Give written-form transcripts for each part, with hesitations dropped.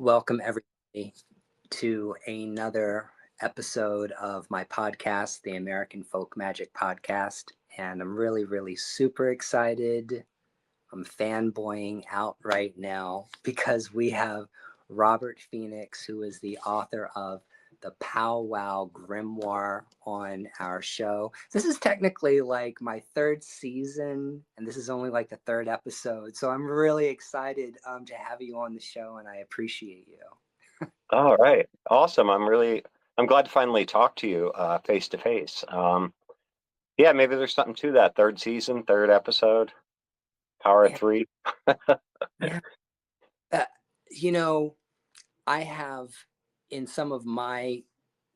Welcome, everybody, to another episode of my podcast, the American Folk Magic Podcast. And I'm really, really super excited. I'm fanboying out right now because we have Robert Phoenix, who is the author of the Powwow Grimoire, on our show. This is technically like my third season, and this is only like the third episode. So I'm really excited to have you on the show, and I appreciate you. All right. Awesome. I'm glad to finally talk to you face to face. Yeah, maybe there's something to that. Third season, third episode, Power of Yeah, Three. yeah. Uh, you know, I have in some of my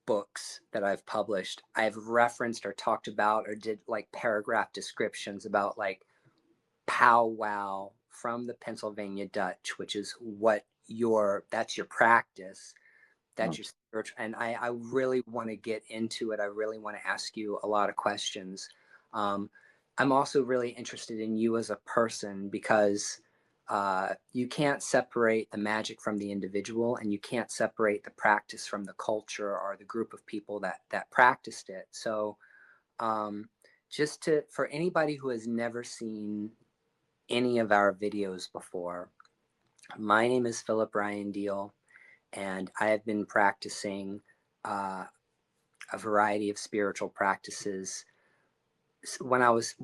books that I've published, I've referenced or talked about or did like paragraph descriptions about like powwow from the Pennsylvania Dutch, which is that's your practice, that's your spiritual. And I really want to get into it. I really want to ask you a lot of questions. Um, I'm also really interested in you as a person because you can't separate the magic from the individual, and you can't separate the practice from the culture or the group of people that practiced it. So, just for anybody who has never seen any of our videos before, my name is Philip Ryan Deal, and I have been practicing a variety of spiritual practices. When I was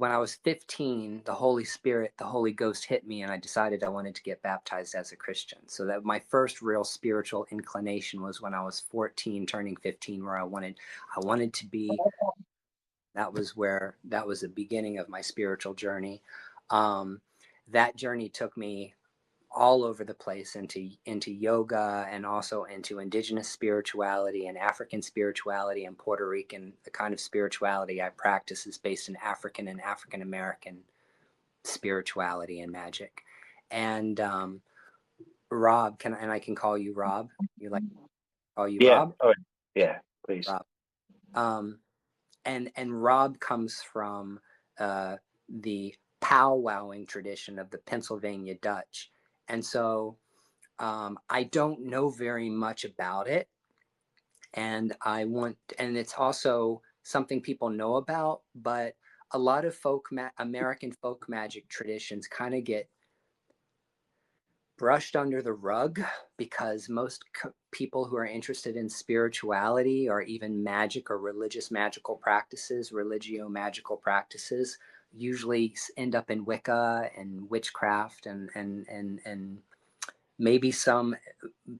15, the Holy Spirit, the Holy Ghost hit me, and I decided I wanted to get baptized as a Christian. So that my first real spiritual inclination was when I was 14, turning 15, where I wanted to be. That was the beginning of my spiritual journey. Um, that journey took me all over the place into yoga, and also into indigenous spirituality and African spirituality and Puerto Rican. The kind of spirituality I practice is based in African and African American spirituality and magic. And Rob, and I can call you Rob. You like to call you Yeah. Rob? Oh, yeah. Please. Rob. Um, and Rob comes from the powwowing tradition of the Pennsylvania Dutch, and so I don't know very much about it, and and it's also something people know about, but a lot of American folk magic traditions kind of get brushed under the rug because most people who are interested in spirituality or even magic or religious magical practices, religio magical practices, usually end up in Wicca and witchcraft, and maybe some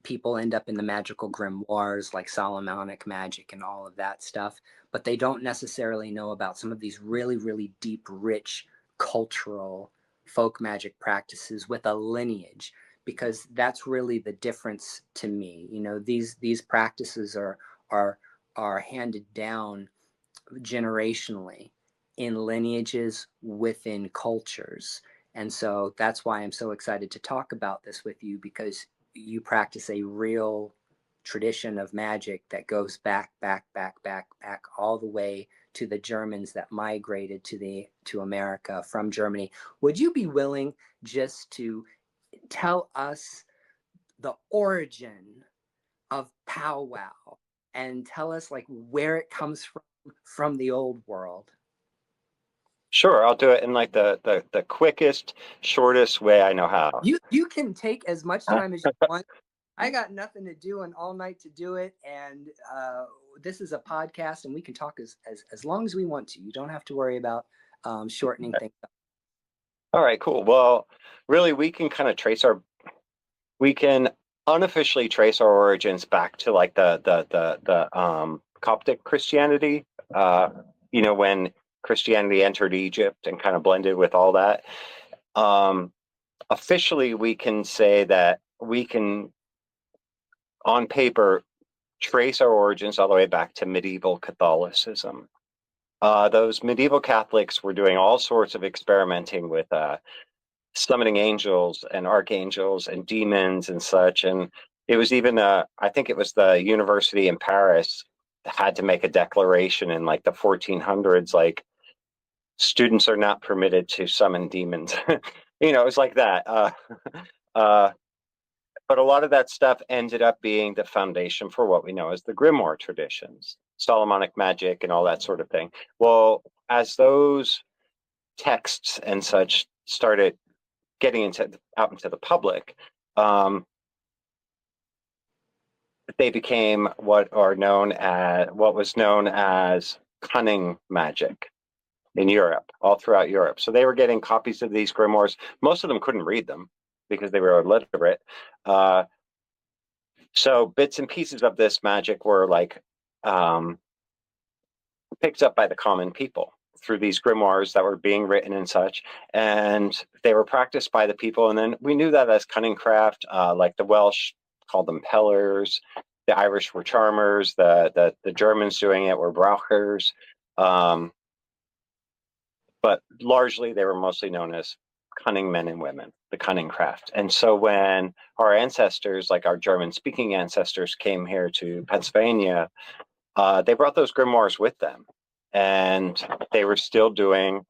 people end up in the magical grimoires like Solomonic magic and all of that stuff, but they don't necessarily know about some of these really, really deep, rich cultural folk magic practices with a lineage, because that's really the difference to me. These practices are handed down generationally in lineages within cultures. And so that's why I'm so excited to talk about this with you, because you practice a real tradition of magic that goes back, back, back, back, back all the way to the Germans that migrated to America from Germany. Would you be willing just to tell us the origin of powwow and tell us like where it comes from the old world? Sure. I'll do it in like the quickest, shortest way I know how. You can take as much time as you want. I got nothing to do and all night to do it, and this is a podcast, and we can talk as long as we want to. You don't have to worry about shortening things up. All right. Cool. Well, really, we can unofficially trace our origins back to like the Coptic Christianity. When Christianity entered Egypt and kind of blended with all that. Officially, we can say that we can, on paper, trace our origins all the way back to medieval Catholicism. Those medieval Catholics were doing all sorts of experimenting with summoning angels and archangels and demons and such. And it was even, I think it was the university in Paris that had to make a declaration in like the 1400s, like students are not permitted to summon demons. It was like that. Uh, But a lot of that stuff ended up being the foundation for what we know as the grimoire traditions, Solomonic magic and all that sort of thing. Well, as those texts and such started getting out into the public, they became what was known as cunning magic in Europe, all throughout Europe. So they were getting copies of these grimoires. Most of them couldn't read them because they were illiterate. So bits and pieces of this magic were like picked up by the common people through these grimoires that were being written and such, and they were practiced by the people. And then we knew that as cunning craft, like the Welsh called them pellers, the Irish were charmers, the Germans doing it were brauchers, but largely they were mostly known as cunning men and women, the cunning craft. And so when our ancestors, like our German-speaking ancestors, came here to Pennsylvania, they brought those grimoires with them, and they were still doing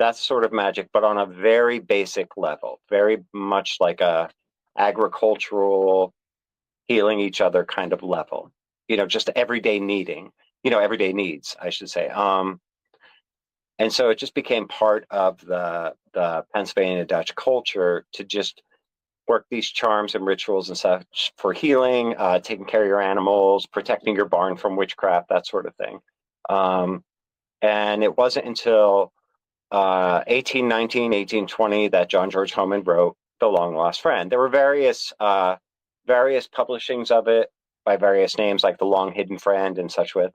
that sort of magic, but on a very basic level, very much like a agricultural healing each other kind of level, just everyday everyday needs, I should say. And so it just became part of the Pennsylvania Dutch culture to just work these charms and rituals and such for healing, taking care of your animals, protecting your barn from witchcraft, that sort of thing. And it wasn't until 1819, 1820 that John George Homan wrote The Long Lost Friend. There were various publishings of it by various names, like The Long Hidden Friend and such with.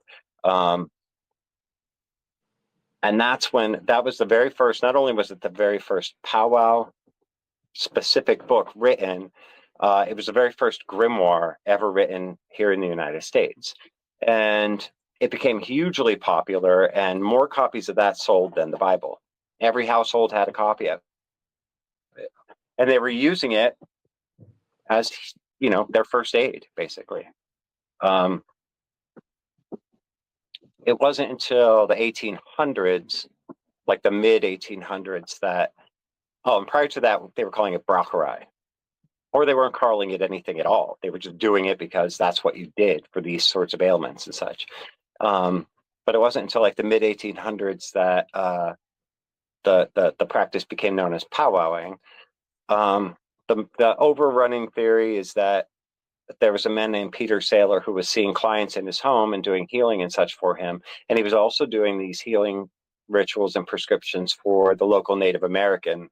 And that was the very first, not only was it the very first powwow specific book written, it was the very first grimoire ever written here in the United States. And it became hugely popular, and more copies of that sold than the Bible. Every household had a copy of it. And they were using it as, their first aid, basically. It wasn't until the 1800s, like the mid 1800s, and prior to that, they were calling it braucherei, or they weren't calling it anything at all. They were just doing it because that's what you did for these sorts of ailments and such. But it wasn't until like the mid 1800s that the practice became known as powwowing. The overrunning theory is that there was a man named Peter Saylor who was seeing clients in his home and doing healing and such for him. And he was also doing these healing rituals and prescriptions for the local Native American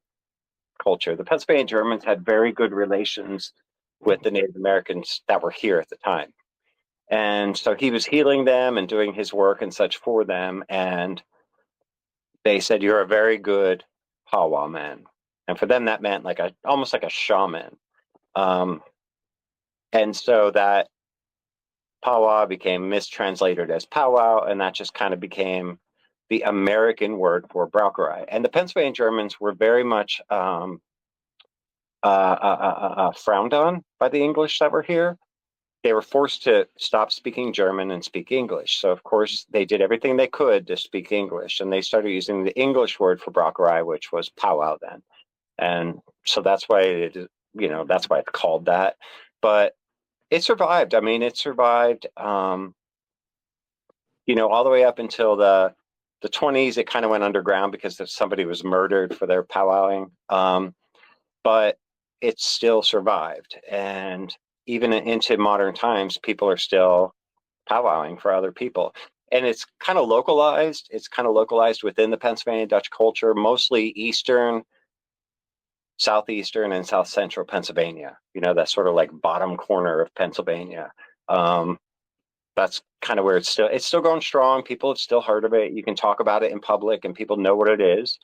culture. The Pennsylvania Germans had very good relations with the Native Americans that were here at the time. And so he was healing them and doing his work and such for them. And they said, "You're a very good powwow man." And for them, that meant almost like a shaman. And so that powwow became mistranslated as powwow, and that just kind of became the American word for braucherei. And the Pennsylvania Germans were very much frowned on by the English that were here. They were forced to stop speaking German and speak English. So, of course, they did everything they could to speak English, and they started using the English word for braucherei, which was powwow then. And so that's why that's why it's called that. But it survived. I mean, it survived, all the way up until the 20s. It kind of went underground because somebody was murdered for their powwowing. But it still survived. And even into modern times, people are still powwowing for other people. And it's kind of localized. It's kind of localized within the Pennsylvania Dutch culture, mostly eastern, southeastern, and south central Pennsylvania. That sort of like bottom corner of Pennsylvania. That's kind of where it's still going strong. People have still heard of it. You can talk about it in public and people know what it is.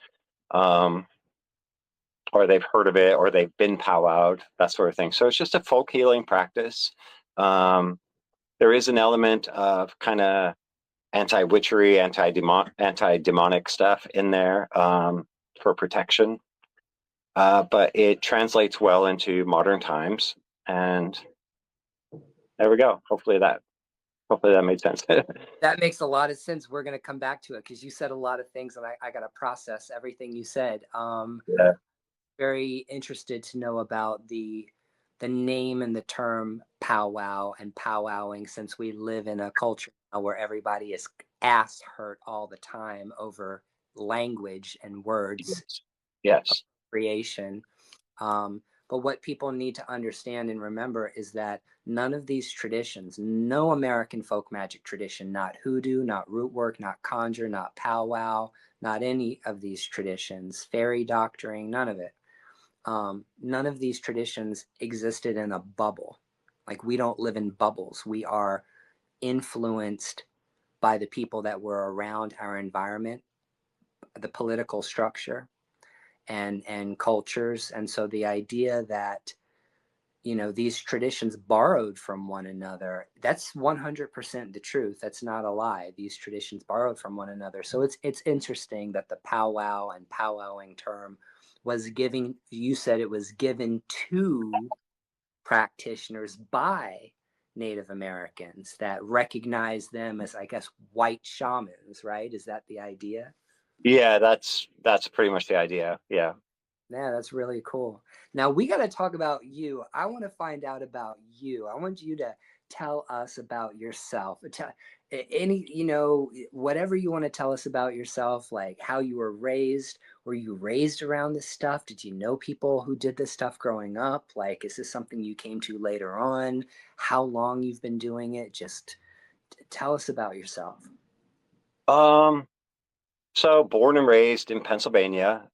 Or they've heard of it, or they've been powwowed, that sort of thing. So it's just a folk healing practice. There is an element of kind of anti-witchery, anti-demonic stuff in there for protection. But it translates well into modern times. And there we go. Hopefully that made sense. That makes a lot of sense. We're going to come back to it because you said a lot of things, and I got to process everything you said. Yeah. Very interested to know about the name and the term powwow and powwowing, since we live in a culture now where everybody is ass hurt all the time over language and words Yes. creation. But what people need to understand and remember is that none of these traditions, no American folk magic tradition, not hoodoo, not root work, not conjure, not powwow, not any of these traditions, fairy doctoring, none of it. None of these traditions existed in a bubble. Like, we don't live in bubbles. We are influenced by the people that were around our environment, the political structure, and cultures. And so the idea that, you know, these traditions borrowed from one another, that's 100% the truth. That's not a lie. These traditions borrowed from one another. So it's interesting that the powwow and powwowing term was giving, you said it was given to practitioners by Native Americans that recognize them as, I guess, white shamans, right? Is that the idea? Yeah, that's pretty much the idea. Yeah. Yeah, that's really cool. Now we got to talk about you. I want to find out about you. I want you to tell us about yourself. Tell any, you know, whatever you want to tell us about yourself, like how you were raised. Were you raised around this stuff? Did you know people who did this stuff growing up? Like, is this something you came to later on? How long you've been doing it? Just tell us about yourself. Um, so born and raised in Pennsylvania.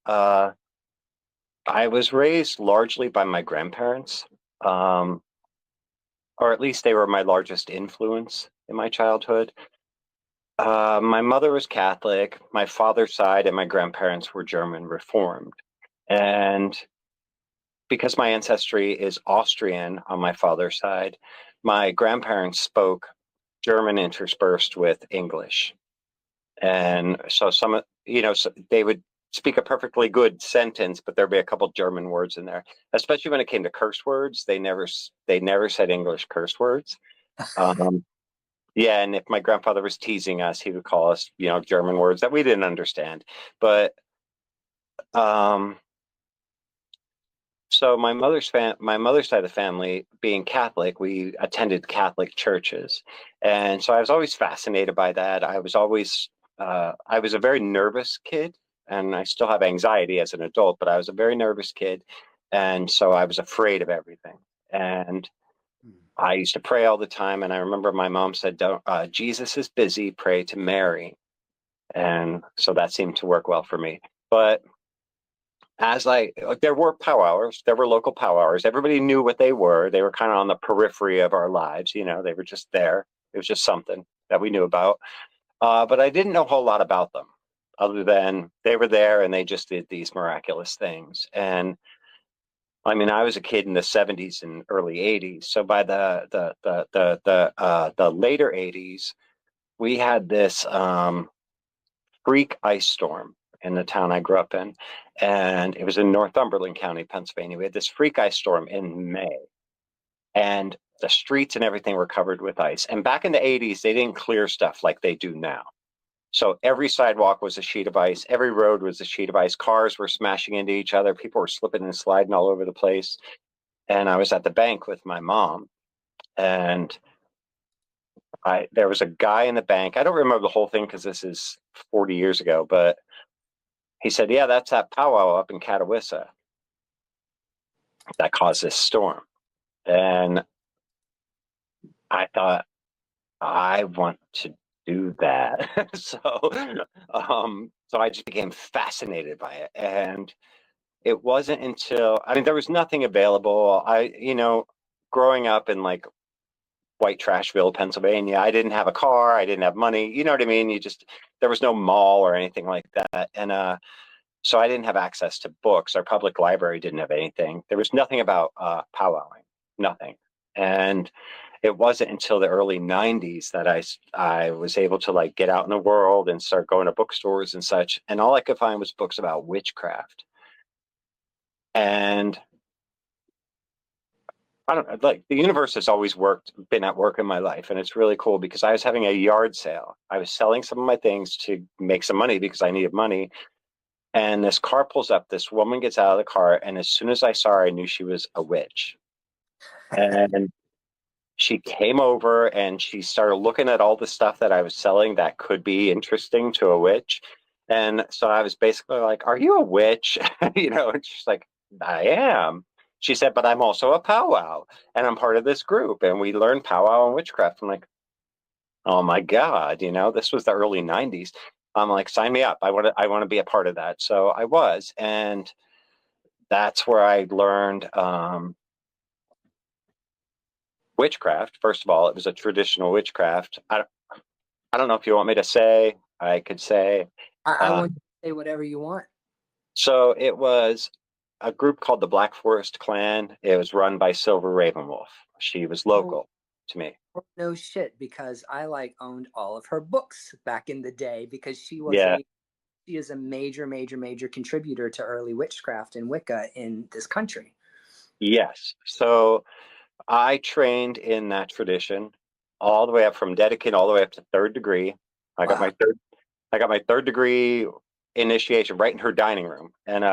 I was raised largely by my grandparents, um, or at least they were my largest influence in my childhood. My mother was Catholic. My father's side and my grandparents were German Reformed. And because my ancestry is Austrian on my father's side, my grandparents spoke German interspersed with English. And so so they would speak a perfectly good sentence, but there'd be a couple German words in there. Especially when it came to curse words, they never said English curse words. Um, yeah, and if my grandfather was teasing us, he would call us, German words that we didn't understand. But um, so my mother's side of the family, being Catholic, we attended Catholic churches, and so I was always fascinated by that. I was a very nervous kid, and I still have anxiety as an adult, but I was a very nervous kid, and so I was afraid of everything. And I used to pray all the time, and I remember my mom said, "Don't, Jesus is busy, pray to Mary," and so that seemed to work well for me. But there were powwows, there were local powwows. Everybody knew what they were. They were kind of on the periphery of our lives. They were just there. It was just something that we knew about. But I didn't know a whole lot about them other than they were there and they just did these miraculous things. And I mean, I was a kid in the 70s and early 80s. So by the later 80s, we had this freak ice storm in the town I grew up in, and it was in Northumberland County, Pennsylvania. We had this freak ice storm in May, and the streets and everything were covered with ice. And back in the 80s, they didn't clear stuff like they do now. So every sidewalk was a sheet of ice. Every road was a sheet of ice. Cars were smashing into each other. People were slipping and sliding all over the place. And I was at the bank with my mom, and there was a guy in the bank. I don't remember the whole thing because this is 40 years ago, but he said, "Yeah, that's that powwow up in Catawissa that caused this storm." And I thought, I want to do that. So I just became fascinated by it. And it wasn't until, I mean, there was nothing available. Growing up in like White Trashville, Pennsylvania, I didn't have a car. I didn't have money. You know what I mean? There was no mall or anything like that. And, so I didn't have access to books. Our public library didn't have anything. There was nothing about powwowing, nothing. And it wasn't until the early 90s that I was able to like get out in the world and start going to bookstores and such. And all I could find was books about witchcraft. And I don't know, like the universe has always been at work in my life. And it's really cool because I was having a yard sale. I was selling some of my things to make some money because I needed money. And this car pulls up. This woman gets out of the car. And as soon as I saw her, I knew she was a witch. And she came over and she started looking at all the stuff that I was selling that could be interesting to a witch. And so I was basically like, "Are you a witch?" And she's like, "I am." She said, "But I'm also a powwow and I'm part of this group and we learn powwow and witchcraft." I'm like, "Oh my God, this was the early 90s." I'm like, "Sign me up. I want to be a part of that." So I was. And that's where I learned witchcraft. First of all, it was a traditional witchcraft. I don't know if you want me to say. I could say. I Uh, want you to say whatever you want. so it was a group called the Black Forest Clan. It was run by Silver Ravenwolf. She was Oh, local to me. no shit, because I like owned all of her books back in the day because Yeah. she is a major, major, major contributor to early witchcraft and Wicca in this country. Yes. So I trained in that tradition all the way up from Dedekind all the way up to third degree. I got Wow. my third. I got my third degree initiation right in her dining room, and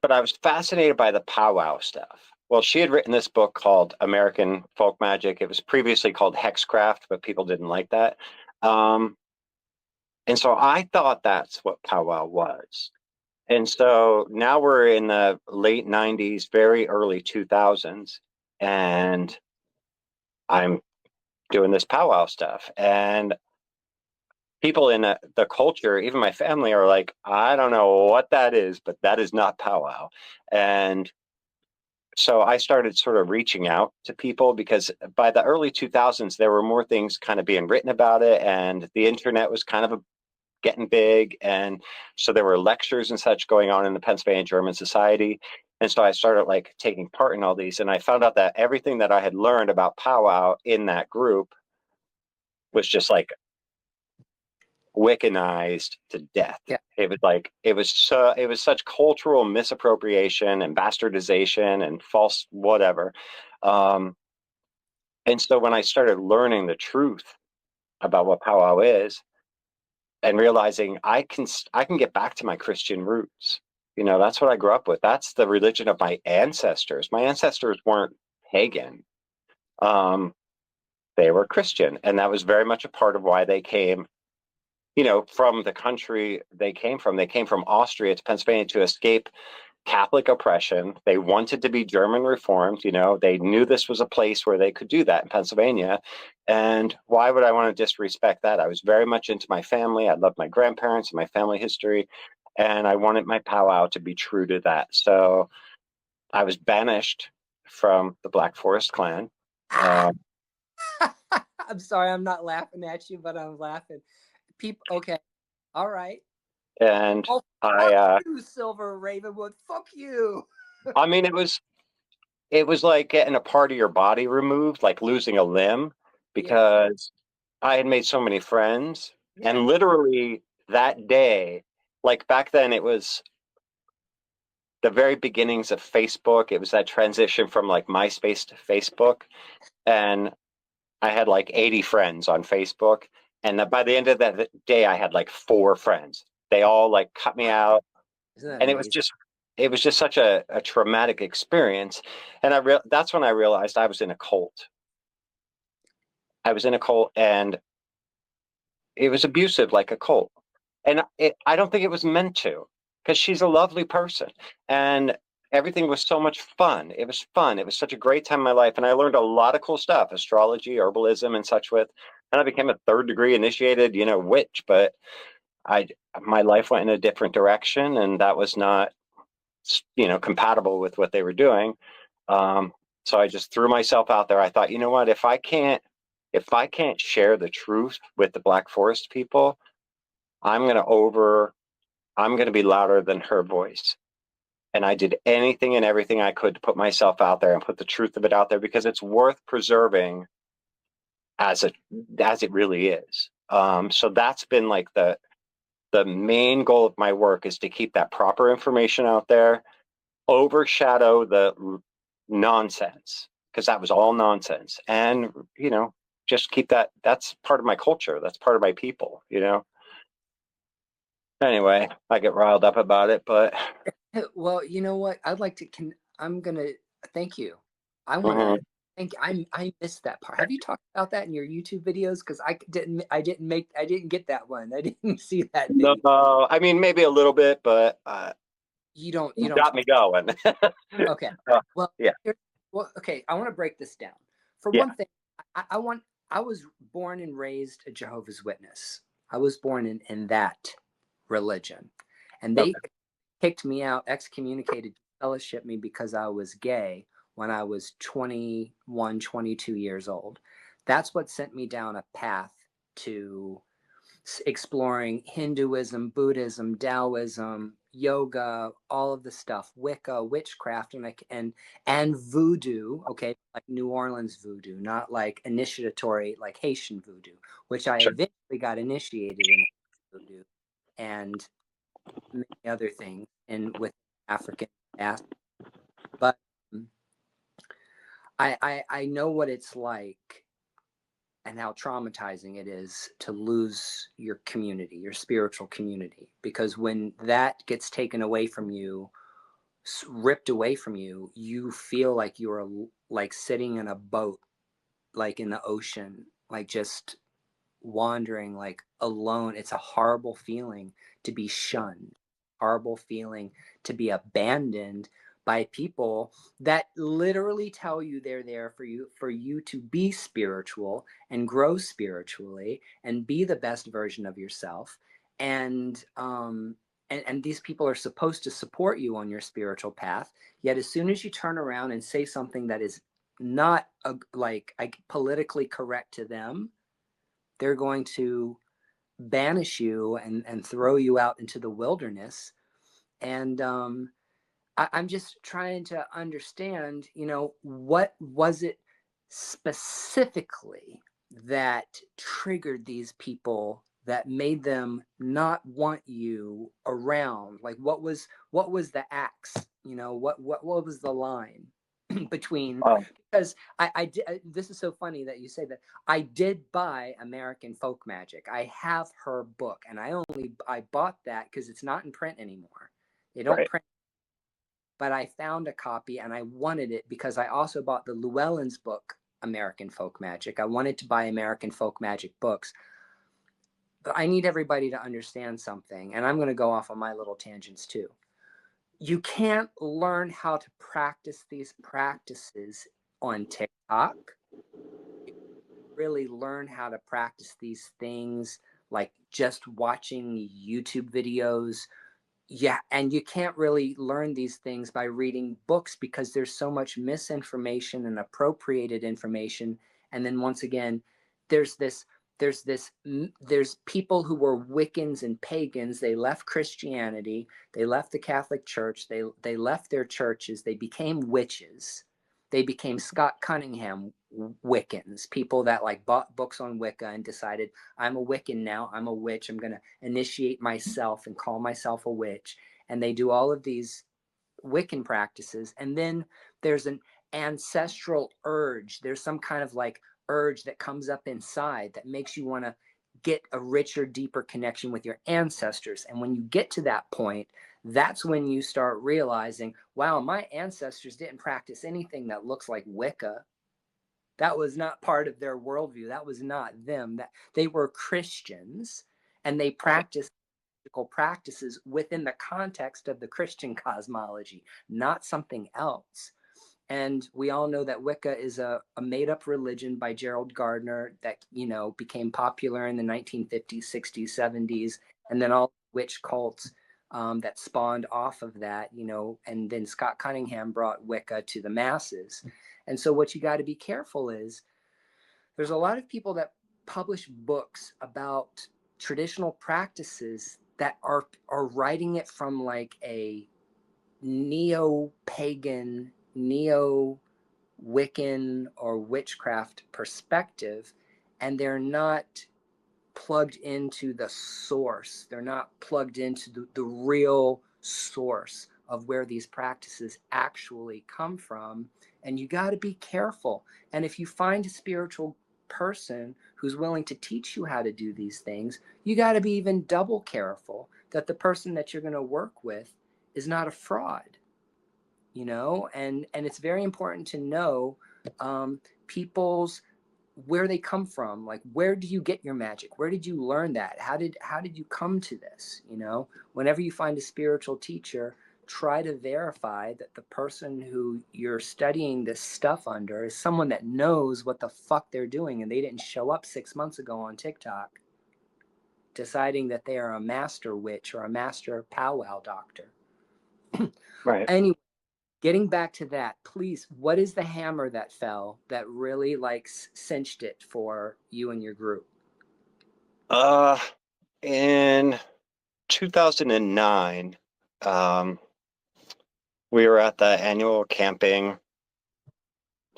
but I was fascinated by the powwow stuff. Well, she had written this book called American Folk Magic. It was previously called Hexcraft, but people didn't like that. Um, and so I thought that's what powwow was. And so now we're in the late 90s, very early 2000s, and I'm doing this powwow stuff. And people in the culture, even my family, are like, "I don't know what that is, but that is not powwow." And so I started sort of reaching out to people because by the early 2000s, there were more things kind of being written about it, and the internet was kind of getting big. And so there were lectures and such going on in the Pennsylvania German Society. And so I started like taking part in all these, and I found out that everything that I had learned about powwow in that group was just like Wiccanized to death. Yeah. It was such cultural misappropriation and bastardization and false whatever. Um, And so when I started learning the truth about what powwow is and realizing I can get back to my Christian roots. That's what I grew up with. That's the religion of my ancestors. My ancestors weren't pagan. Um, they were Christian, and that was very much a part of why they came, from the country they came from. They came from Austria to Pennsylvania to escape Catholic oppression. They wanted to be German reformed. They knew this was a place where they could do that in Pennsylvania. And why would I want to disrespect that? I was very much into my family. I loved my grandparents and my family history. And I wanted my powwow to be true to that. So I was banished from the Black Forest clan. Um, I'm sorry, I'm not laughing at you, but I'm laughing. People, okay, all right. and Oh, I, fuck uh, you, Silver Ravenwood. Fuck you. I mean, it was like getting a part of your body removed, like losing a limb, Yeah, because I had made so many friends. yeah. And literally that day, like back then, it was the very beginnings of Facebook. It was that transition from like MySpace to Facebook. And I had like 80 friends on Facebook. And by the end of that day, I had like four friends. They all like cut me Wow, out. isn't that And it was amazing? just, it was just such a traumatic experience. And that's when I realized I was in a cult. I was in a cult, and it was abusive like a cult. And I don't think it was meant to, because she's a lovely person. And everything was so much fun. It was fun. It was such a great time in my life. And I learned a lot of cool stuff, astrology, herbalism, and such with. And I became a third degree initiated, witch. But I, my life went in a different direction, and that was not, compatible with what they were doing. Um, so I just threw myself out there. I thought, you know what, if I can't share the truth with the Black Forest people, I'm going to over, I'm going to be louder than her voice. And I did anything and everything I could to put myself out there and put the truth of it out there, because it's worth preserving as it as it really is. So that's been like the main goal of my work, is to keep that proper information out there, overshadow the nonsense, because that was all nonsense. And just keep that's part of my culture, that's part of my people. Anyway, I get riled up about it, but Well, you know what? I'd like to. I'm gonna thank you. I want to Mhm. thank. I missed that part. Have you talked about that in your YouTube videos? Because I didn't get that one. I didn't see that No, video. I mean maybe a little bit, but You you don't got me talk. going. Okay. Uh, Well, yeah, here, well, okay. I want to break this down. For yeah, one thing, I want. I was born and raised a Jehovah's Witness. I was born in that religion, and they okay, kicked me out, excommunicated, fellowship me because I was gay when I was 21, 22 years old. That's what sent me down a path to exploring Hinduism, Buddhism, Taoism, yoga, all of the stuff, Wicca, witchcraft, and voodoo. Okay, like New Orleans voodoo, not like initiatory like Haitian voodoo, which I sure. eventually got initiated in voodoo and many other things in with African past. But I know what it's like and how traumatizing it is to lose your community, your spiritual community, because when that gets taken away from you, ripped away from you, you feel like you're like sitting in a boat, like in the ocean, like just wandering, like alone. It's a horrible feeling to be shunned, horrible feeling to be abandoned by people that literally tell you they're there for you to be spiritual and grow spiritually and be the best version of yourself. And these people are supposed to support you on your spiritual path, yet as soon as you turn around and say something that is not politically correct to them, they're going to banish you and throw you out into the wilderness. And I'm just trying to understand, what was it specifically that triggered these people that made them not want you around? Like what was the axe? What was the line between, Um, because I did, this is so funny that you say that. I did buy American Folk Magic. I have her book, and I bought that because it's not in print anymore. They don't right. print, but I found a copy and I wanted it because I also bought the Llewellyn's book, American Folk Magic. I wanted to buy American Folk Magic books. But I need everybody to understand something, and I'm going to go off on my little tangents too. You can't learn how to practice these practices on TikTok. Really learn how to practice these things like just watching YouTube videos. Yeah, and you can't really learn these things by reading books because there's so much misinformation and appropriated information. And then once again, there's this there's people who were Wiccans and pagans. They left Christianity, they left the Catholic Church, they left their churches, they became witches. They became Scott Cunningham Wiccans, people that like bought books on Wicca and decided, I'm a Wiccan now, I'm a witch, I'm going to initiate myself and call myself a witch. And they do all of these Wiccan practices. And then there's an ancestral urge. There's some kind of like urge that comes up inside that makes you want to get a richer, deeper connection with your ancestors. And when you get to that point, that's when you start realizing, wow, my ancestors didn't practice anything that looks like Wicca. That was not part of their worldview. That was not them. That they were Christians and they practiced practices within the context of the Christian cosmology, not something else. And we all know that Wicca is a made-up religion by Gerald Gardner that became popular in the 1950s, 60s, 70s, and then all witch cults that spawned off of that, and then Scott Cunningham brought Wicca to the masses. And so what you got to be careful is there's a lot of people that publish books about traditional practices that are writing it from like a neo-pagan, neo-Wiccan or witchcraft perspective, and they're not plugged into the source. They're not plugged into the real source of where these practices actually come from. And you got to be careful. And if you find a spiritual person who's willing to teach you how to do these things, you got to be even double careful that the person that you're going to work with is not a fraud. and it's very important to know people's where they come from. Like, where do you get your magic? Where did you learn that? How did you come to this? Whenever you find a spiritual teacher, try to verify that the person who you're studying this stuff under is someone that knows what the fuck they're doing, and they didn't show up 6 months ago on TikTok deciding that they are a master witch or a master powwow doctor. Right. Anyway, getting back to that, please, what is the hammer that fell that really like cinched it for you and your group? Uh, in 2009, um, we were at the annual camping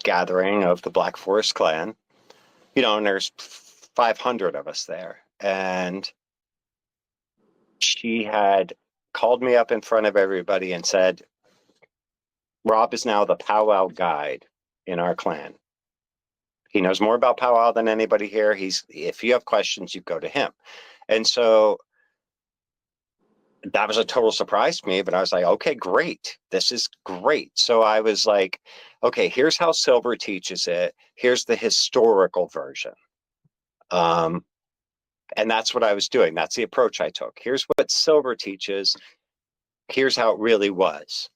gathering of the Black Forest Clan, and there's 500 of us there. And she had called me up in front of everybody and said, Rob is now the powwow guide in our clan. He knows more about powwow than anybody here. If you have questions, you go to him. And so that was a total surprise to me, but I was like, okay, great. This is great. So I was like, okay, here's how Silver teaches it. Here's the historical version. Um, and that's what I was doing. That's the approach I took. Here's what Silver teaches. Here's how it really was.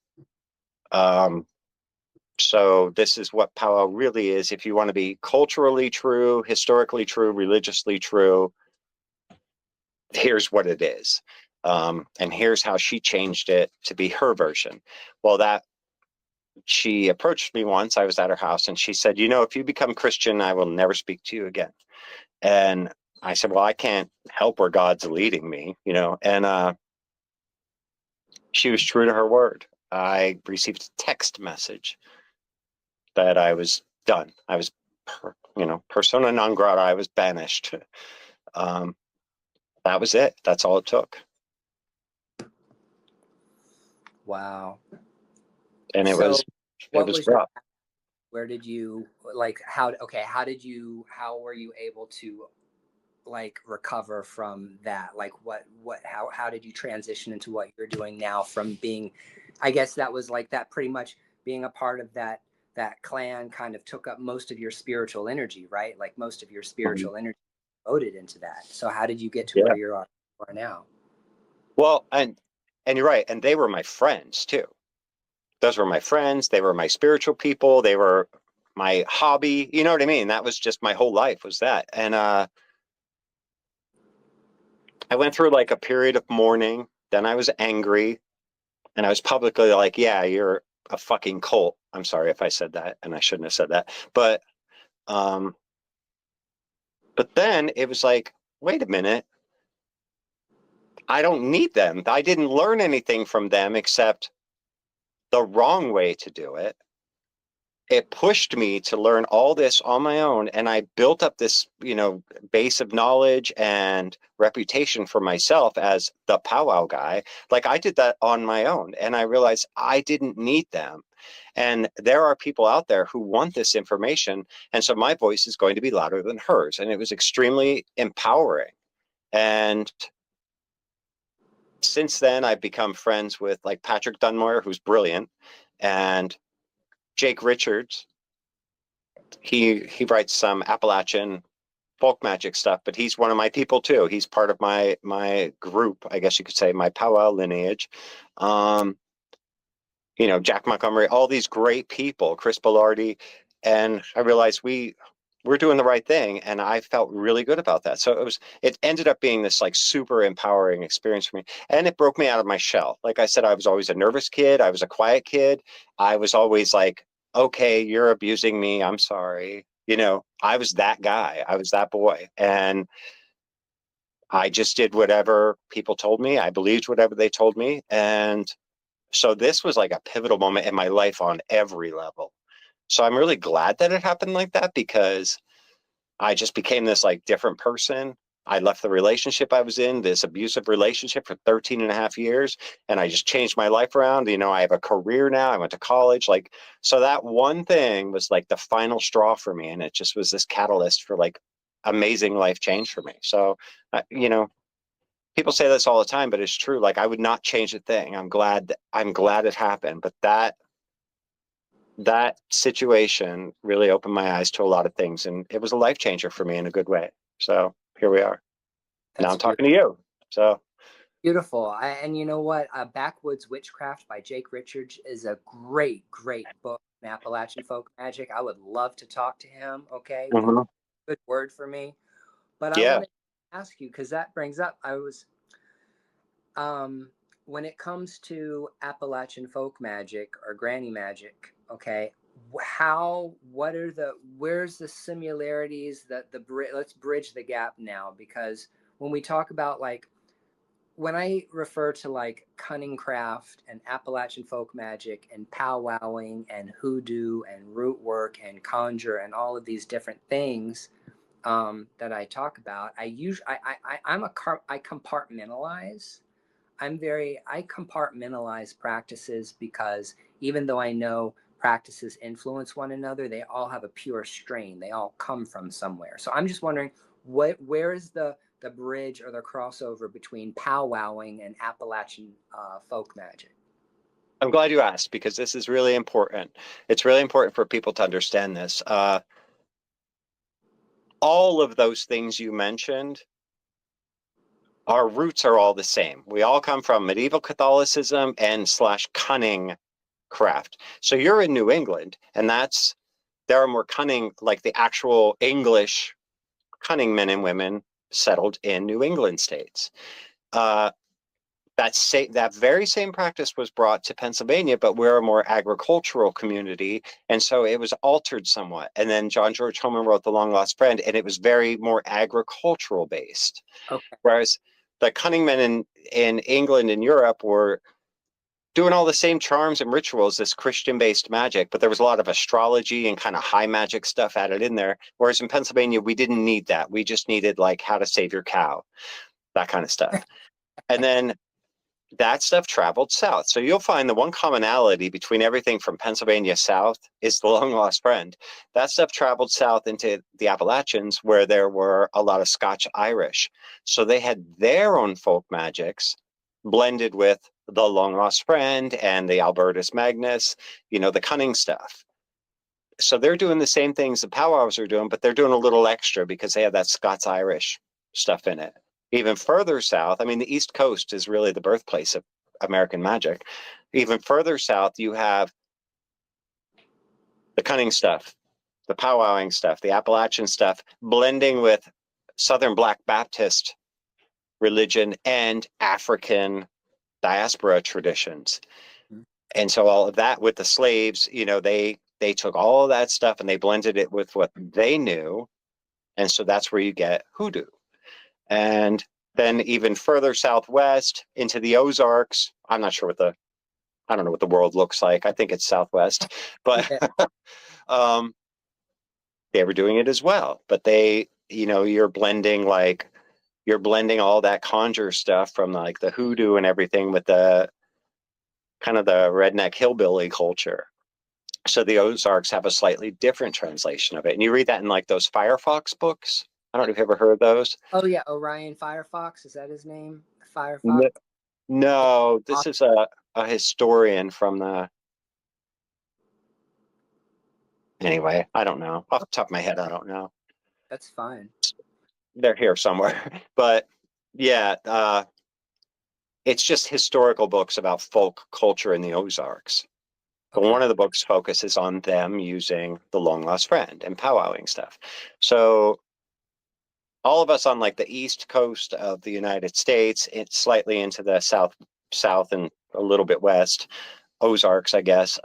Um, so this is what powwow really is. If you want to be culturally true, historically true, religiously true, here's what it is. And here's how she changed it to be her version. Well, that she approached me once. I was at her house and she said, if you become Christian, I will never speak to you again. And I said, well, I can't help where God's leading me, and she was true to her word. I received a text message that I was done. I was, persona non grata. I was banished. Um, that was it. That's all it took. Wow. And it So was, it what was was your rough. where did you how were you able to like recover from that? Like how did you transition into what you're doing now from being, I guess that was like that pretty much being a part of that clan kind of took up most of your spiritual energy, right? Like most of your Mhm. spiritual energy devoted into that. So how did you get to Yeah. where you are now? Well, and you're right. And they were my friends too. Those were my friends. They were my spiritual people. They were my hobby. You know what I mean? That was just my whole life was that. And I went through like a period of mourning. Then I was angry and I was publicly like, yeah, you're a fucking cult. I'm sorry if I said that and I shouldn't have said that. Um, but then it was like, wait a minute. I don't need them. I didn't learn anything from them except the wrong way to do it. It pushed me to learn all this on my own, and I built up this base of knowledge and reputation for myself as the powwow guy. Like I did that on my own, and I realized I didn't need them. And there are people out there who want this information, and so my voice is going to be louder than hers. And it was extremely empowering. And since then I've become friends with like Patrick Dunmoyer, who's brilliant, and Jake Richards. He writes some Appalachian folk magic stuff, but he's one of my people too. He's part of my group, I guess you could say, my powwow lineage. Um, Jack Montgomery, all these great people, Chris Bellardi, and I realized we're doing the right thing, and I felt really good about that. So it ended up being this like super empowering experience for me, and it broke me out of my shell. Like I said, I was always a nervous kid. I was a quiet kid. I was always like, okay, you're abusing me. I'm sorry. I was that guy. I was that boy, and I just did whatever people told me. I believed whatever they told me, and so this was like a pivotal moment in my life on every level. So I'm really glad that it happened like that because I just became this like different person. I left the relationship I was in, this abusive relationship for 13 and a half years, and I just changed my life around. I have a career now. I went to college. So that one thing was like the final straw for me. And it just was this catalyst for like amazing life change for me. So, people say this all the time, but it's true. Like I would not change a thing. I'm glad it happened, but that that situation really opened my eyes to a lot of things, and it was a life changer for me in a good way. So here we are. Now That's I'm beautiful. talking to you. So, Beautiful. And you know what? Backwoods Witchcraft by Jake Richards is a great, great book on Appalachian folk magic. I would love to talk to him. Okay. One mhm. good word for me. But I Yeah. want to ask you, because that brings up, um, when it comes to Appalachian folk magic or granny magic, okay, where's the similarities let's bridge the gap now, because when we talk about like, when I refer to like cunning craft and Appalachian folk magic and powwowing and hoodoo and root work and conjure and all of these different things, that I talk about, I compartmentalize. I compartmentalize practices, because even though I know practices influence one another, they all have a pure strain. They all come from somewhere. So I'm just wondering, where is the bridge or the crossover between powwowing and Appalachian folk magic? I'm glad you asked because this is really important. It's really important for people to understand this. All of those things you mentioned, our roots are all the same. We all come from medieval Catholicism and slash cunning craft. So you're in New England, and there are more cunning, like the actual English cunning men and women settled in New England states. Uh, that very same practice was brought to Pennsylvania, but we're a more agricultural community, and so it was altered somewhat. And then John George Holman wrote The Long Lost Friend, and it was very more agricultural based. Okay. Whereas the cunning men in England and Europe were doing all the same charms and rituals, this Christian based magic, but there was a lot of astrology and kind of high magic stuff added in there. Whereas in Pennsylvania, we didn't need that. We just needed like how to save your cow, that kind of stuff. And then that stuff traveled south. So you'll find the one commonality between everything from Pennsylvania south is the long lost friend. That stuff traveled south into the Appalachians where there were a lot of Scotch Irish. So they had their own folk magics blended with the long lost friend and the Albertus Magnus, the cunning stuff. So they're doing the same things the powwows are doing, but they're doing a little extra because they have that Scots Irish stuff in it. Even further south, I mean, the East Coast is really the birthplace of American magic. Even further south, you have the cunning stuff, the powwowing stuff, the Appalachian stuff, blending with Southern Black Baptist religion and African diaspora traditions. And so all of that with the slaves, they took all of that stuff and they blended it with what they knew. And so that's where you get hoodoo. And then even further southwest into the Ozarks, I don't know what the world looks like. I think it's southwest, but Yeah. um, they were doing it as well. But you're blending all that conjure stuff from like the hoodoo and everything with the kind of the redneck hillbilly culture. So the Ozarks have a slightly different translation of it. And you read that in like those Firefox books. I don't know if you've ever heard those. Oh yeah, Orion Firefox, is that his name? Firefox. No, Awesome. this is a historian from the. Anyway, I don't know. Off the top of my head, I don't know. That's fine. They're here somewhere. But yeah, it's just historical books about folk culture in the Ozarks. But Okay. one of the books focuses on them using the long lost friend and powwowing stuff. So all of us on like the east coast of the United States, it's slightly into the south and a little bit west, Ozarks, I guess.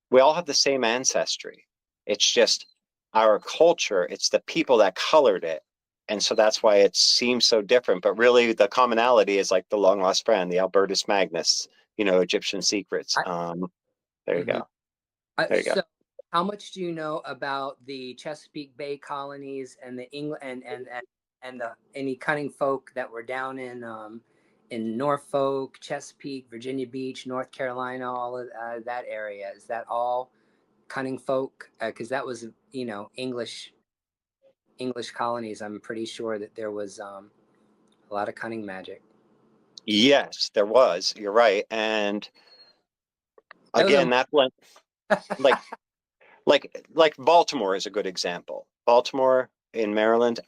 We all have the same ancestry. It's just our culture, it's the people that colored it. And so that's why it seems so different. But really, the commonality is like the long lost friend, the Albertus Magnus, Egyptian secrets. I, There you mhm. go. There you go. So, how much do you know about the Chesapeake Bay colonies and the England and the any cunning folk that were down in Norfolk, Chesapeake, Virginia Beach, North Carolina, all of that area? Is that all cunning folk? Because that was English colonies. I'm pretty sure that there was a lot of cunning magic. Yes, there was. You're right. And That was a again, that blend. like like Baltimore is a good example. Baltimore in Maryland.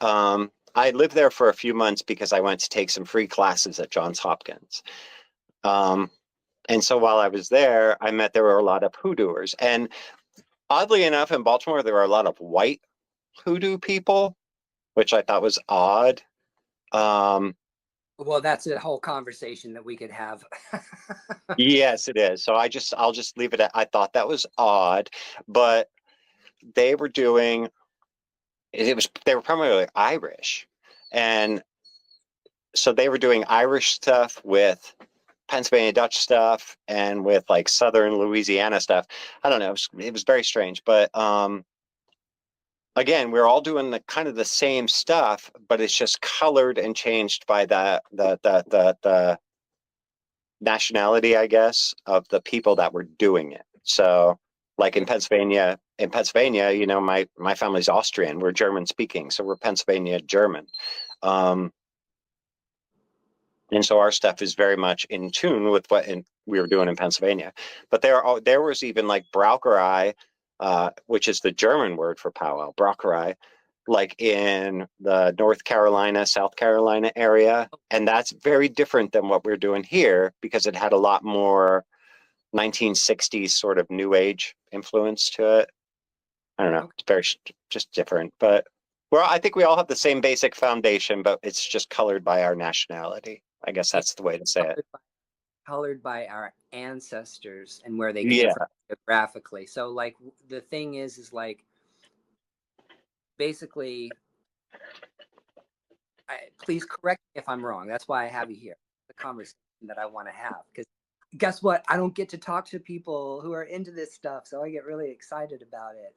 I lived there for a few months because I went to take some free classes at Johns Hopkins. Um, and so while I was there, I met there were a lot of hoodooers. And oddly enough, in Baltimore, there were a lot of white hoodoo people, which I thought was odd. Um, Well, that's a whole conversation that we could have. yes, it is. So I'll just leave it at I thought that was odd, but they were doing it was they were primarily Irish. And so they were doing Irish stuff with Pennsylvania Dutch stuff and with like Southern Louisiana stuff. I don't know. It was very strange, but again, we're all doing the kind of the same stuff, but it's just colored and changed by the nationality, I guess, of the people that were doing it. So, like Yeah. In Pennsylvania, you know, my family's Austrian. We're German speaking, so we're Pennsylvania German. Um, and so our stuff is very much in tune with we were doing in Pennsylvania. But there was even like Brauerei, which is the German word for powwow, Brauerei, like in the North Carolina, South Carolina area. And that's very different than what we're doing here because it had a lot more 1960s sort of new age influence to it. I don't know. Okay. It's very just different. But well, I think we all have the same basic foundation, but it's just colored by our nationality. I guess Yeah. that's the way to say it. Colored by our ancestors and where they came Yeah. from geographically. So, like, the thing is like, basically, please correct me if I'm wrong. That's why I have you here. The conversation that I want to have. Because guess what? I don't get to talk to people who are into this stuff. So I get really excited about it.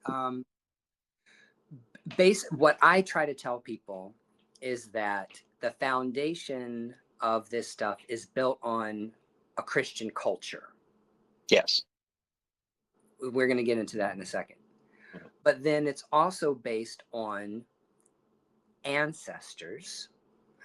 What I try to tell people is that the foundation of this stuff is built on a Christian culture. Yes. We're going to get into that in a second. But then it's also based on ancestors.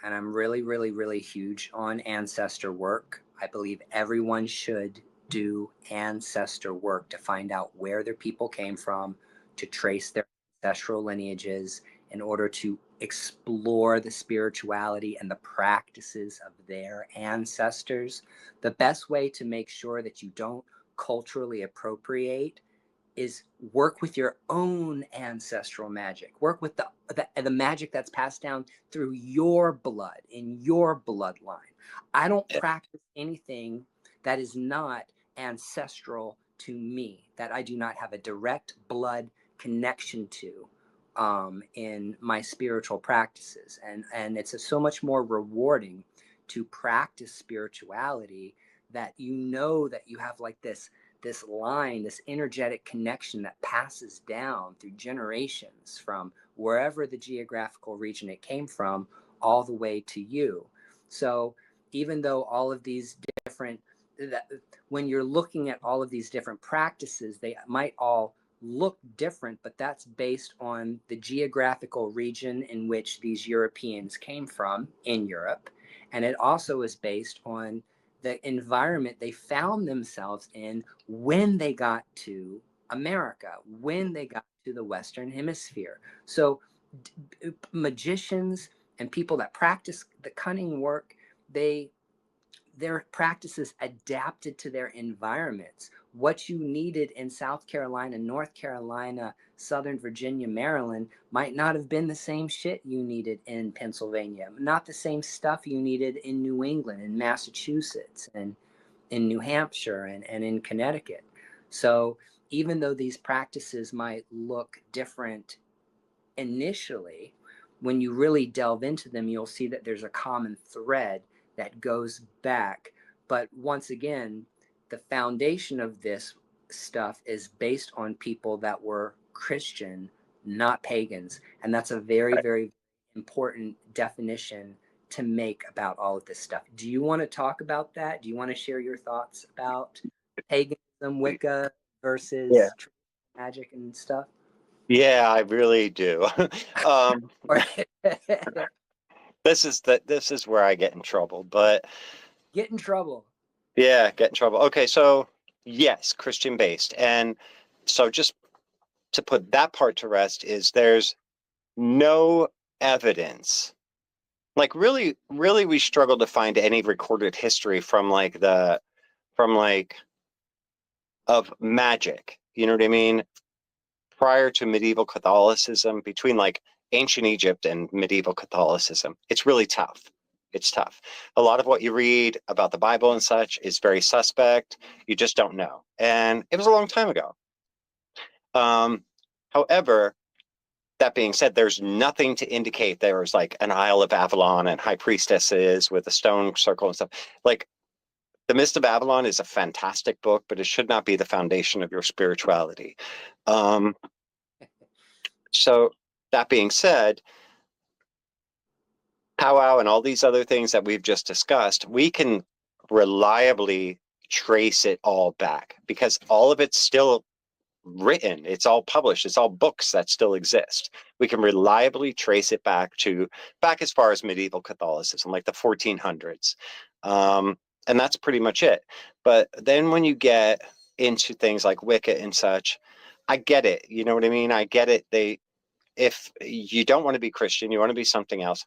And I'm really, really, really huge on ancestor work. I believe everyone should do ancestor work to find out where their people came from, to trace their ancestral lineages in order to explore the spirituality and the practices of their ancestors. The best way to make sure that you don't culturally appropriate is work with your own ancestral magic. Work with the magic that's passed down through your blood, in your bloodline. I don't Yeah. practice anything that is not ancestral to me, that I do not have a direct blood connection to, in my spiritual practices. And it's so much more rewarding to practice spirituality, that you know that you have like this line, this energetic connection that passes down through generations from wherever the geographical region it came from all the way to you. So even though all of these different, that, when you're looking at all of these different practices, they might all look different, but that's based on the geographical region in which these Europeans came from in Europe. And it also is based on the environment they found themselves in when they got to America, when they got to the Western Hemisphere. So, magicians and people that practice the cunning work, they their practices adapted to their environments. What you needed in South Carolina, North Carolina, Southern Virginia, Maryland might not have been the same shit you needed in Pennsylvania, not the same stuff you needed in New England and Massachusetts and in New Hampshire and in Connecticut. So even though these practices might look different initially, when you really delve into them, you'll see that there's a common thread that goes back. But once again, the foundation of this stuff is based on people that were Christian, not pagans. And that's a very, Right. very important definition to make about all of this stuff. Do you want to talk about that? Do you want to share your thoughts about paganism, Wicca Yeah. versus magic and stuff? Yeah, I really do. um, Or this is where I get in trouble, but get in trouble. yeah, get in trouble. Okay, so yes, Christian based. And So just to put that part to rest is there's no evidence. Like really we struggle to find any recorded history from from like of magic. You know what I mean? Prior to medieval Catholicism, between like ancient Egypt and medieval Catholicism, it's really tough. It's tough. A lot of what you read about the Bible and such is very suspect. You just don't know. And it was a long time ago. Um, However, that being said, there's nothing to indicate there was like an Isle of Avalon and high priestesses with a stone circle and stuff. Like The Mist of Avalon is a fantastic book, but it should not be the foundation of your spirituality. Um, so that being said, Powwow and all these other things that we've just discussed, we can reliably trace it all back because all of it's still written, it's all published, it's all books that still exist. We can reliably trace it back as far as medieval Catholicism, like the 1400s. And that's pretty much it. But then when you get into things like Wicca and such, I get it. You know what I mean? I get it. If you don't want to be Christian, you want to be something else,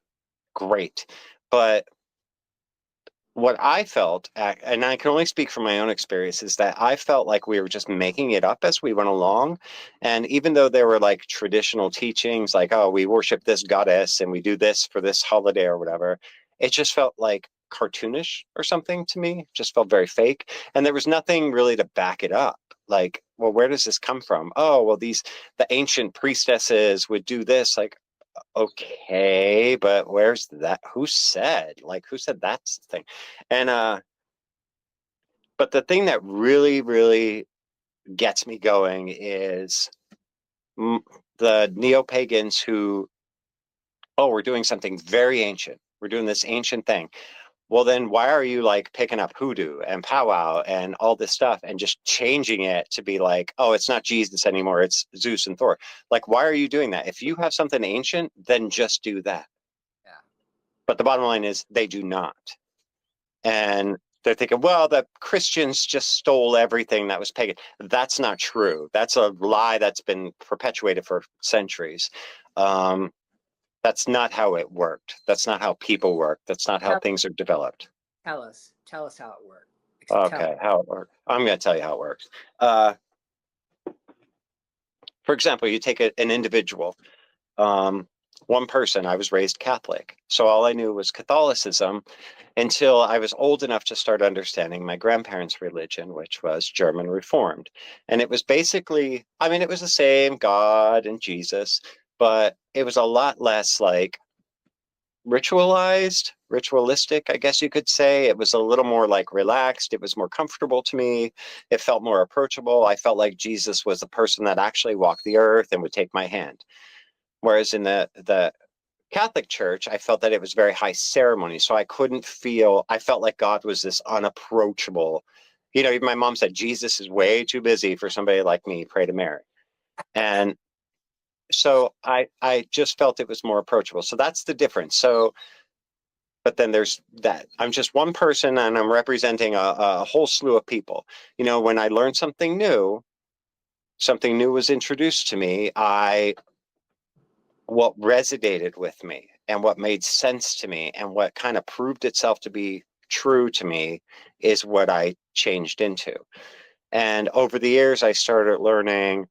great. But what I felt, and I can only speak from my own experience, is that I felt like we were just making it up as we went along. And even though there were like traditional teachings, like, oh, we worship this goddess and we do this for this holiday or whatever, it just felt like cartoonish or something to me. It just felt very fake. And there was nothing really to back it up. Like, well, where does this come from? Oh, well, the ancient priestesses would do this. Like, okay, but where's that? Who said that's the thing? And but the thing that really gets me going is mm, the neo-pagans who, oh, we're doing something very ancient. We're doing this ancient thing. Well, then why are you like picking up hoodoo and powwow and all this stuff and just changing it to be like, oh, it's not Jesus anymore, it's Zeus and Thor? Like, why are you doing that? If you have something ancient, then just do that. Yeah. But the bottom line is they do not. And they're thinking, well, the Christians just stole everything that was pagan. That's not true. That's a lie that's been perpetuated for centuries. Um, that's not how it worked. That's not how people work. That's not how Tell, things are developed. tell us how it worked. Tell. Okay, how it works. I'm going to tell you how it works. Uh, for example, you take an individual. Um, one person, I was raised Catholic. So all I knew was Catholicism until I was old enough to start understanding my grandparents' religion, which was German Reformed. And it was basically, I mean, it was the same God and Jesus, but it was a lot less like ritualistic, I guess you could say. It was a little more like relaxed. It was more comfortable to me. It felt more approachable. I felt like Jesus was the person that actually walked the earth and would take my hand. Whereas in the Catholic Church, I felt that it was very high ceremony. So I felt like God was this unapproachable. You know, even my mom said, Jesus is way too busy for somebody like me, pray to Mary. And so I just felt it was more approachable. So that's the difference. So, but then there's that. I'm just one person and I'm representing a whole slew of people. You know, when I learned something new was introduced to me, what resonated with me and what made sense to me and what kind of proved itself to be true to me is what I changed into. And over the years, I started learning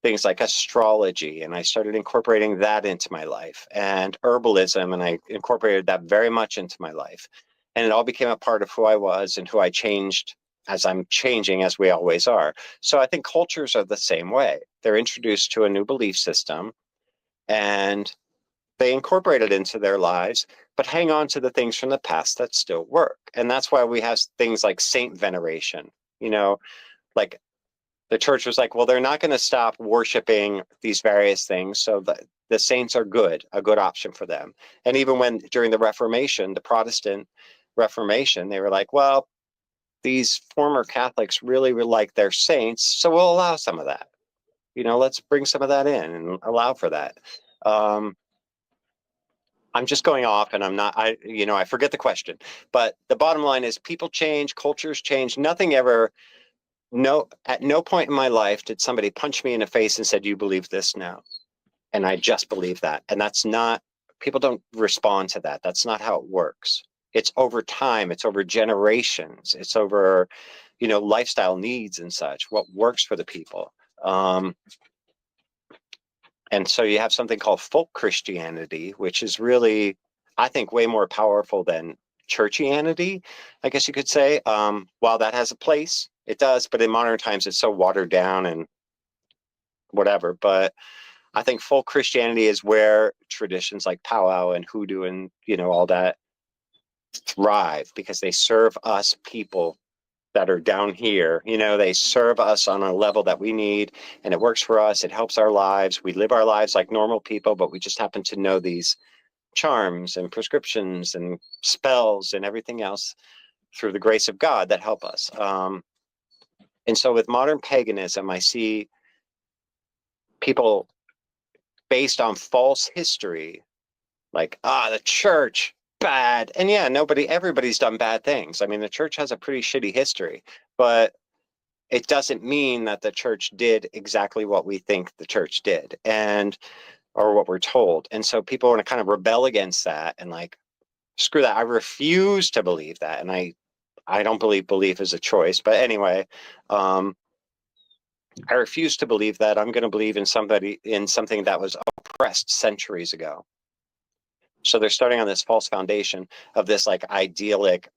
things like astrology and I started incorporating that into my life and herbalism. And I incorporated that very much into my life. And it all became a part of who I was and who I changed as I'm changing, as we always are. So I think cultures are the same way. They're introduced to a new belief system and they incorporate it into their lives, but hang on to the things from the past that still work. And that's why we have things like saint veneration. You know, like the church was like, well, they're not going to stop worshiping these various things. So the saints are a good option for them. And even when during the Reformation, the Protestant Reformation, they were like, well, these former Catholics really were like their saints. So we'll allow some of that. You know, let's bring some of that in and allow for that. Um, I'm just going off and I forget the question. But the bottom line is people change, cultures change. Nothing ever no, at no point in my life did somebody punch me in the face and said, "You believe this now." And I just believe that. And that's not, people don't respond to that. That's not how it works. It's over time, it's over generations, it's over, lifestyle needs and such, what works for the people. Um, and so you have something called folk Christianity, which is really, I think, way more powerful than churchianity, I guess you could say. While that has a place, it does, but in modern times it's so watered down and whatever. But I think folk Christianity is where traditions like powwow and hoodoo and all that thrive, because they serve us people that are down here. They serve us on a level that we need, and it works for us. It helps our lives. We live our lives like normal people, but we just happen to know these charms and prescriptions and spells and everything else through the grace of God that help us. And so with modern paganism, I see people based on false history, like, the church, bad. And yeah, everybody's done bad things. I mean, the church has a pretty shitty history, but it doesn't mean that the church did exactly what we think the church did, and or what we're told. And so people want to kind of rebel against that and like, screw that. I refuse to believe that. And I don't believe belief is a choice. But anyway, I refuse to believe that. I'm going to believe in something that was oppressed centuries ago. So they're starting on this false foundation of this like idyllic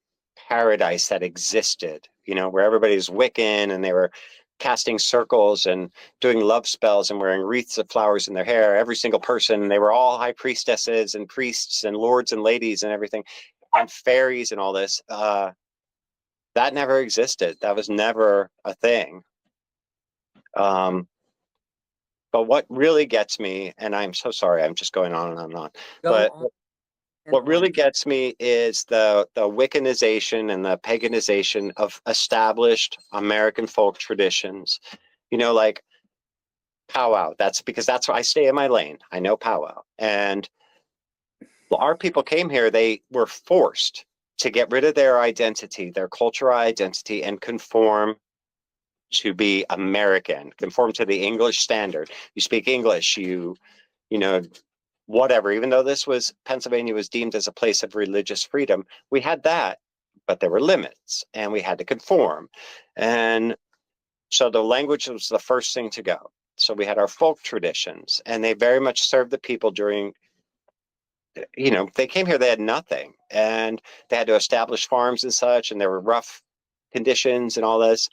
paradise that existed, where everybody's Wiccan and they were casting circles and doing love spells and wearing wreaths of flowers in their hair. Every single person, they were all high priestesses and priests and lords and ladies and everything, and fairies and all this. That never existed. That was never a thing. Um, but what really gets me, and I'm so sorry, I'm just going on and on and on, Go but on and what really on. gets me is the Wiccanization and the paganization of established American folk traditions. Like powwow. That's because that's where I stay in my lane. I know powwow. And our people came here, they were forced to get rid of their identity, their cultural identity, and conform to be American, conform to the English standard. You speak English, you know, whatever. Even though Pennsylvania was deemed as a place of religious freedom, we had that, but there were limits and we had to conform. And so the language was the first thing to go. So we had our folk traditions, and they very much served the people during, they came here, they had nothing, and they had to establish farms and such, and there were rough conditions and all this.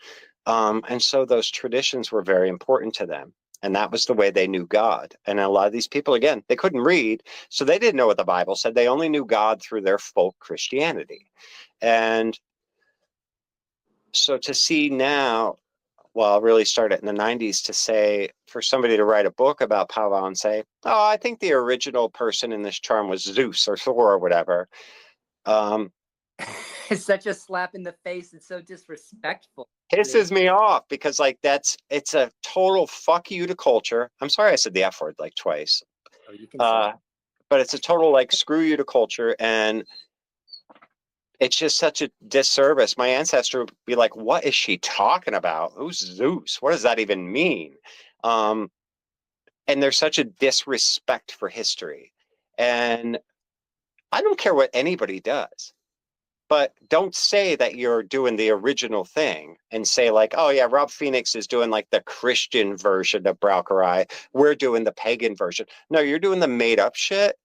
And so those traditions were very important to them. And that was the way they knew God. And a lot of these people, again, they couldn't read, so they didn't know what the Bible said. They only knew God through their folk Christianity. And so to see now, well, really started in the 90s, to say, for somebody to write a book about powwow and say, oh, I think the original person in this charm was Zeus or Thor or whatever. Um, It's such a slap in the face. It's so disrespectful. pisses me off, because like it's a total fuck you to culture. I'm sorry I said the F word like twice. Oh, you can say Uh, but it's a total like screw you to culture, and it's just such a disservice. My ancestor would be like, what is she talking about? Who's Zeus? What does that even mean? Um, and there's such a disrespect for history. And I don't care what anybody does, but don't say that you're doing the original thing and say like, oh yeah, Rob Phoenix is doing like the Christian version of Braucherei. We're doing the pagan version. No, you're doing the made up shit,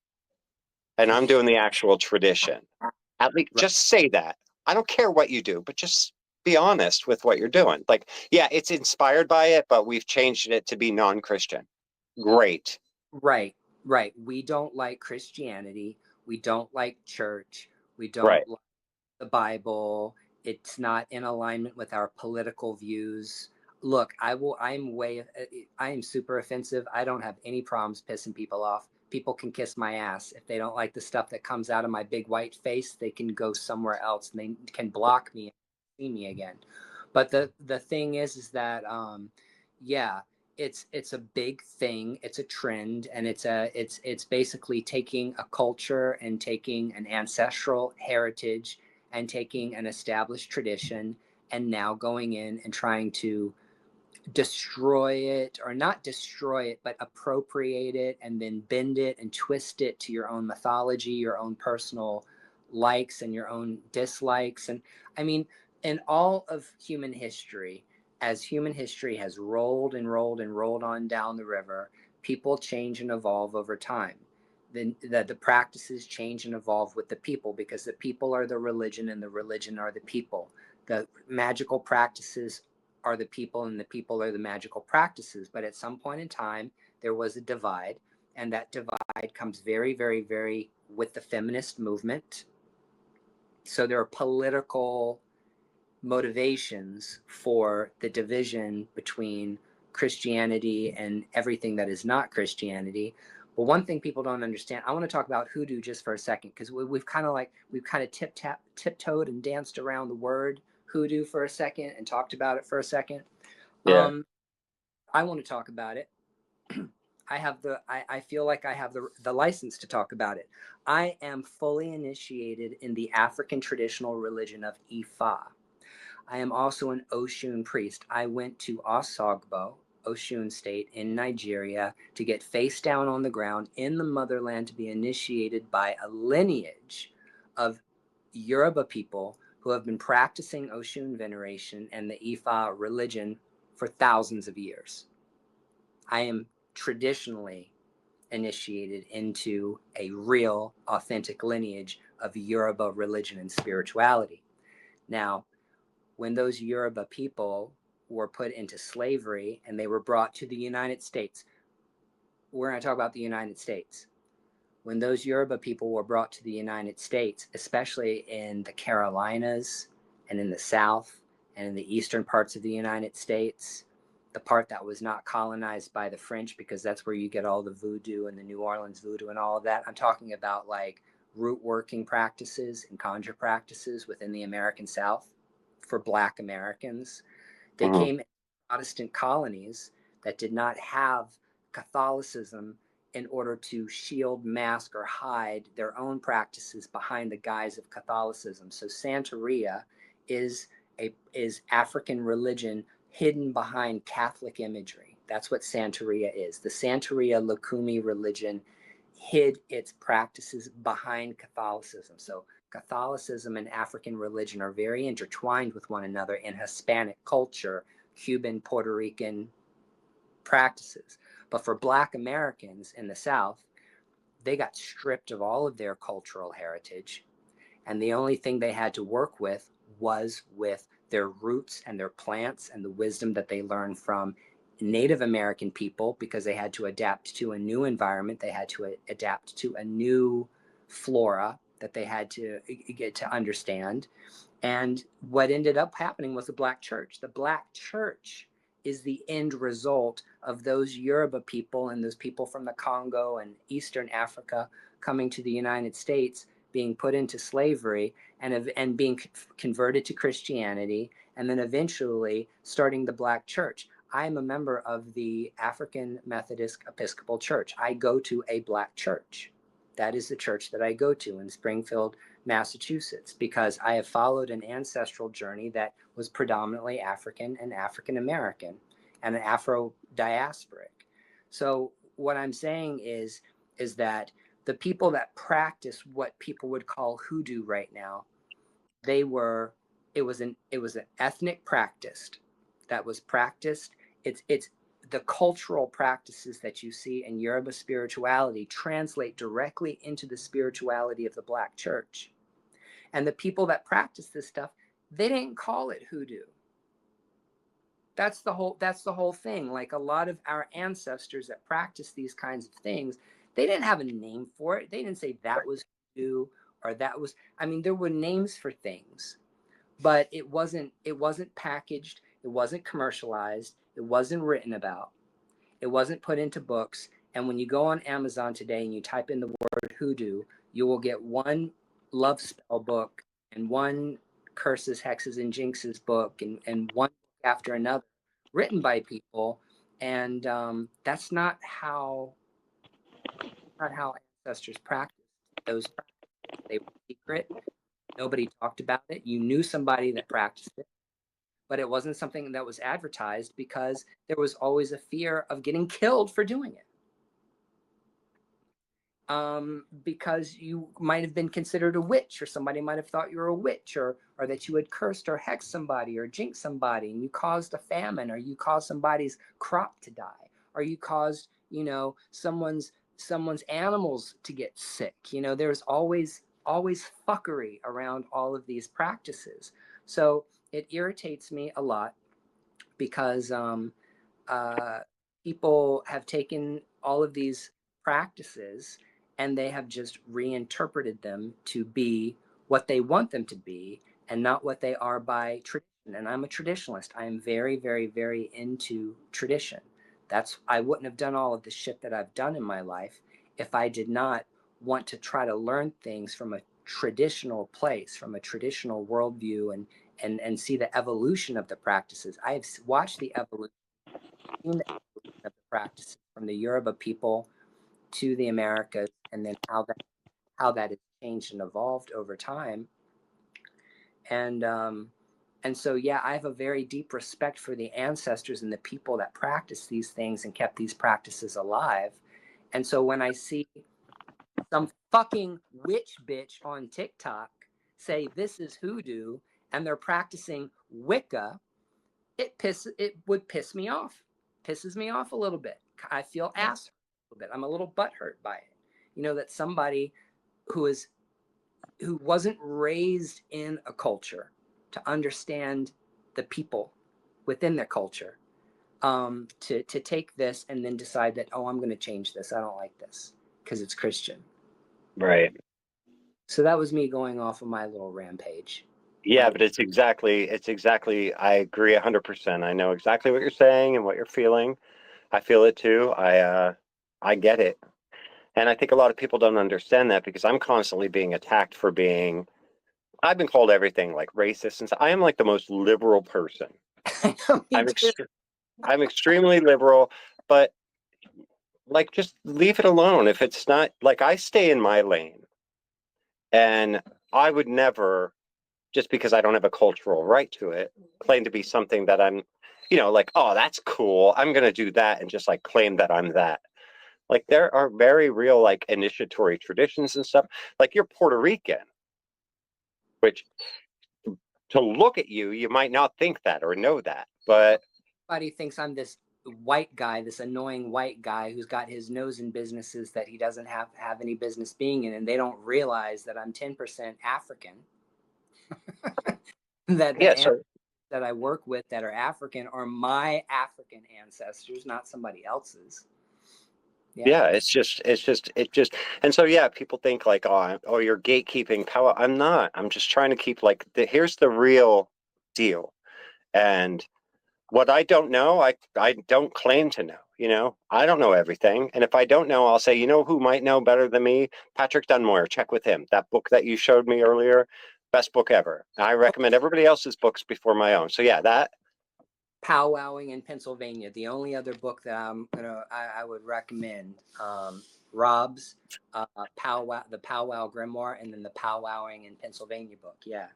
and I'm doing the actual tradition. At least right. just say that. I don't care what you do, but just be honest with what you're doing. Like, yeah, it's inspired by it, but we've changed it to be non-Christian. Great. Right, right. We don't like Christianity. We don't like church. We Right. don't like the Bible. It's not in alignment with our political views. Look, I am super offensive. I don't have any problems pissing people off. People can kiss my ass. If they don't like the stuff that comes out of my big white face, they can go somewhere else and they can block me and see me again. But the thing is that yeah, it's a big thing. It's a trend, and it's basically taking a culture and taking an ancestral heritage and taking an established tradition and now going in and trying to destroy it, or not destroy it, but appropriate it and then bend it and twist it to your own mythology, your own personal likes and your own dislikes. And I mean, in all of human history, as human history has rolled and rolled and rolled on down the river, people change and evolve over time. The practices change and evolve with the people, because the people are the religion and the religion are the people. The magical practices are the people and the people are the magical practices. But at some point in time, there was a divide, and that divide comes very, very, very with the feminist movement. So there are political motivations for the division between Christianity and everything that is not Christianity. But one thing people don't understand, I want to talk about hoodoo just for a second, because we've kind of tiptoed and danced around the word hoodoo for a second and talked about it for a second. Yeah. I want to talk about it. I feel like I have the license to talk about it. I am fully initiated in the African traditional religion of Ifa. I am also an Oshun priest. I went to Osogbo, Oshun State in Nigeria, to get face down on the ground in the motherland to be initiated by a lineage of Yoruba people who have been practicing Oshun veneration and the Ifa religion for thousands of years. I am traditionally initiated into a real, authentic lineage of Yoruba religion and spirituality. Now, when those Yoruba people were put into slavery and they were brought to the United States, we're going to talk about the United States. When those Yoruba people were brought to the United States, especially in the Carolinas and in the South and in the eastern parts of the United States, the part that was not colonized by the French, because that's where you get all the voodoo and the New Orleans voodoo and all of that. I'm talking about like root working practices and conjure practices within the American South for Black Americans. They Mhm. came in Protestant colonies that did not have Catholicism in order to shield, mask, or hide their own practices behind the guise of Catholicism. So Santeria is African religion hidden behind Catholic imagery. That's what Santeria is. The Santeria Lukumi religion hid its practices behind Catholicism. So Catholicism and African religion are very intertwined with one another in Hispanic culture, Cuban, Puerto Rican practices. But for Black Americans in the South, they got stripped of all of their cultural heritage. And the only thing they had to work with was with their roots and their plants and the wisdom that they learned from Native American people, because they had to adapt to a new environment. They had to adapt to a new flora that they had to get to understand. And what ended up happening was the Black church. The Black church is the end result of those Yoruba people and those people from the Congo and Eastern Africa coming to the United States, being put into slavery and being converted to Christianity, and then eventually starting the Black church. I am a member of the African Methodist Episcopal Church. I go to a Black church. That is the church that I go to in Springfield, Massachusetts, because I have followed an ancestral journey that was predominantly African and African American and an Afro diasporic. So what I'm saying is that the people that practice what people would call hoodoo right now, they were it was an ethnic practice that was practiced. It's the cultural practices that you see in Yoruba spirituality translate directly into the spirituality of the Black church. And the people that practice this stuff, they didn't call it hoodoo. That's the whole thing. Like a lot of our ancestors that practice these kinds of things, they didn't have a name for it. They didn't say that was hoodoo or that was, I mean, there were names for things, but it wasn't packaged, it wasn't commercialized, it wasn't written about, it wasn't put into books. And when you go on Amazon today and you type in the word hoodoo, you will get one love spell book and one curses, hexes, and jinxes book, and one book after another written by people. And that's not how ancestors practiced those practices. They were secret. Nobody talked about it. You knew somebody that practiced it. but it wasn't something that was advertised because there was always a fear of getting killed for doing it. Because you might have been considered a witch, or somebody might have thought you were a witch, or that you had cursed or hexed somebody or jinxed somebody, and you caused a famine, or you caused somebody's crop to die, or you caused, someone's animals to get sick. There's always fuckery around all of these practices. So it irritates me a lot because uh, people have taken all of these practices and they have just reinterpreted them to be what they want them to be and not what they are by tradition. And I'm a traditionalist. I am very, very, very into tradition. I wouldn't have done all of the shit that I've done in my life if I did not want to try to learn things from a traditional place, from a traditional worldview, and see the evolution of the practices. I have watched the evolution of the practices from the Yoruba people to the Americas, and then how that has changed and evolved over time. And so yeah, I have a very deep respect for the ancestors and the people that practiced these things and kept these practices alive. And so when I see some fucking witch bitch on TikTok say this is hoodoo and they're practicing Wicca, it would piss me off. Pisses me off a little bit. I feel ass a little bit. I'm a little butthurt by it. That somebody who is who wasn't raised in a culture to understand the people within their culture, to take this and then decide that, oh, I'm going to change this. I don't like this because it's Christian. Right. So that was me going off of my little rampage. Yeah, My but it's exactly, I agree 100%. I know exactly what you're saying and what you're feeling. I feel it too. I get it. And I think a lot of people don't understand that because I'm constantly being attacked for being, I've been called everything like racist and so I am like the most liberal person. I know me I'm too. ext I'm extremely liberal, but like just leave it alone. If it's not like I stay in my lane and I would never, just because I don't have a cultural right to it, claim to be something that I'm, like, oh, that's cool. I'm going to do that and just like claim that I'm that. Like there are very real like initiatory traditions and stuff. Like you're Puerto Rican, which to look at you, you might not think that or know that. But Everybody thinks I'm this white guy, this annoying white guy who's got his nose in businesses that he doesn't have any business being in, and they don't realize that I'm 10% African. that yeah, the so that I work with that are African are my African ancestors, not somebody else's. Yeah. yeah, it just, and so yeah, people think like, oh, you're gatekeeping power. I'm not. I'm just trying to keep like here's the real deal. And what I don't know, I don't claim to know. I don't know everything, and if I don't know, I'll say, who might know better than me? Patrick Dunmoyer. Check with him. That book that you showed me earlier, best book ever. I recommend everybody else's books before my own. So yeah, that Powwowing in Pennsylvania. The only other book that I would recommend, Rob's Powwow, the Powwow Grimoire, and then the Powwowing in Pennsylvania book. Yeah.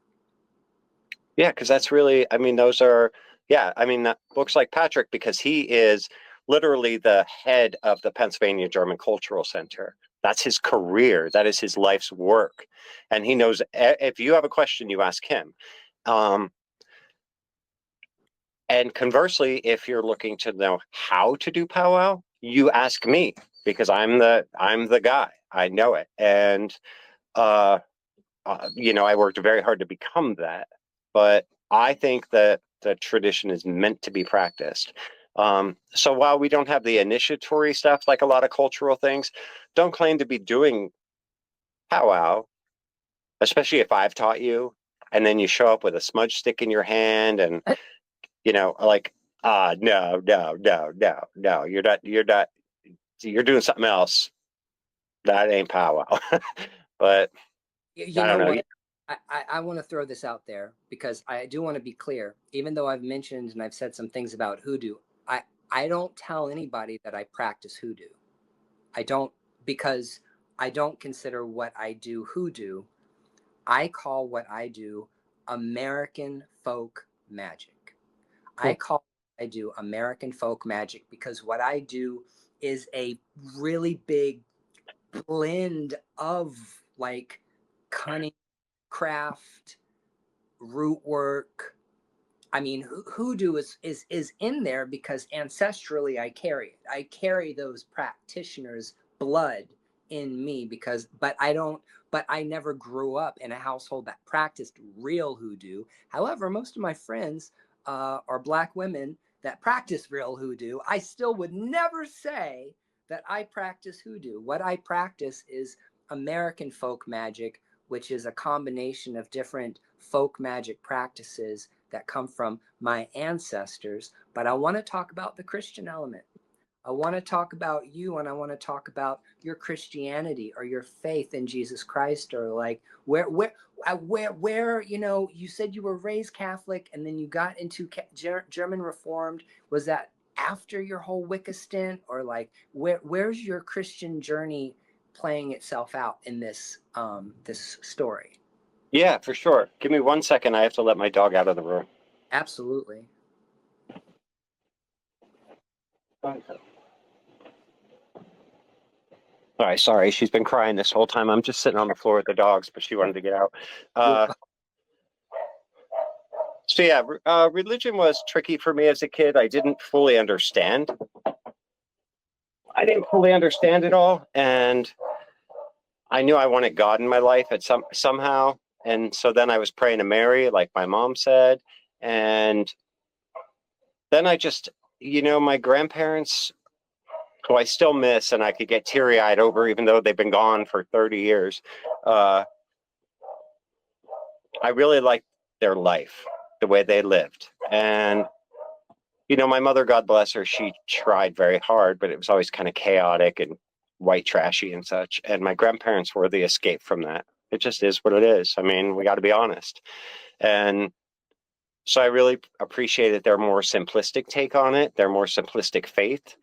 yeah, because that's really, I mean, those are, yeah, I mean, books like Patrick, because he is literally the head of the Pennsylvania German Cultural Center. That's his career. That is his life's work. And he knows if you have a question, you ask him. Um, and conversely, if you're looking to know how to do powwow, you ask me because I'm the guy. I know it. And uh, I worked very hard to become that. But I think that the tradition is meant to be practiced. So while we don't have the initiatory stuff like a lot of cultural things, don't claim to be doing powwow, especially if I've taught you, and then you show up with a smudge stick in your hand and like no, no, no, no, no, you're doing something else. That ain't powwow. But You I don't know know. what? I want to throw this out there because I do want to be clear. Even though I've mentioned and I've said some things about hoodoo, I don't tell anybody that I practice hoodoo. I don't, because I don't consider what I do hoodoo. I call what I do American folk magic. I call I do American folk magic because what I do is a really big blend of like cunning craft, root work. I mean, hoodoo is in there because ancestrally I carry it. I carry those practitioners' blood in me because, but I don't. But I never grew up in a household that practiced real hoodoo. However, most of my friends are Black women that practice real hoodoo. I still would never say that I practice hoodoo. What I practice is American folk magic, which is a combination of different folk magic practices that come from my ancestors. But I want to talk about the Christian element. I want to talk about you, and I want to talk about your Christianity or your faith in Jesus Christ, or like where you know, you said you were raised Catholic and then you got into German Reformed. Was that after your whole Wicca stint, or like where's your Christian journey playing itself out in this story? Yeah, for sure. Give me 1 second. I have to let my dog out of the room. Absolutely. All right, sorry. She's been crying this whole time. I'm just sitting on the floor with the dogs, but she wanted to get out. Well, So yeah, religion was tricky for me as a kid. I didn't fully understand. I didn't fully understand it all, and I knew I wanted God in my life at somehow. And so then I was praying to Mary, like my mom said, and then I just, my grandparents, who I still miss, and I could get teary eyed over, even though they've been gone for 30 years. Uh, I really liked their life, the way they lived, and my mother, God bless her, she tried very hard, but it was always kind of chaotic and white trashy and such. And my grandparents were the escape from that. It just is what it is. I mean, we got to be honest. And so I really appreciated their more simplistic take on it, their more simplistic faith.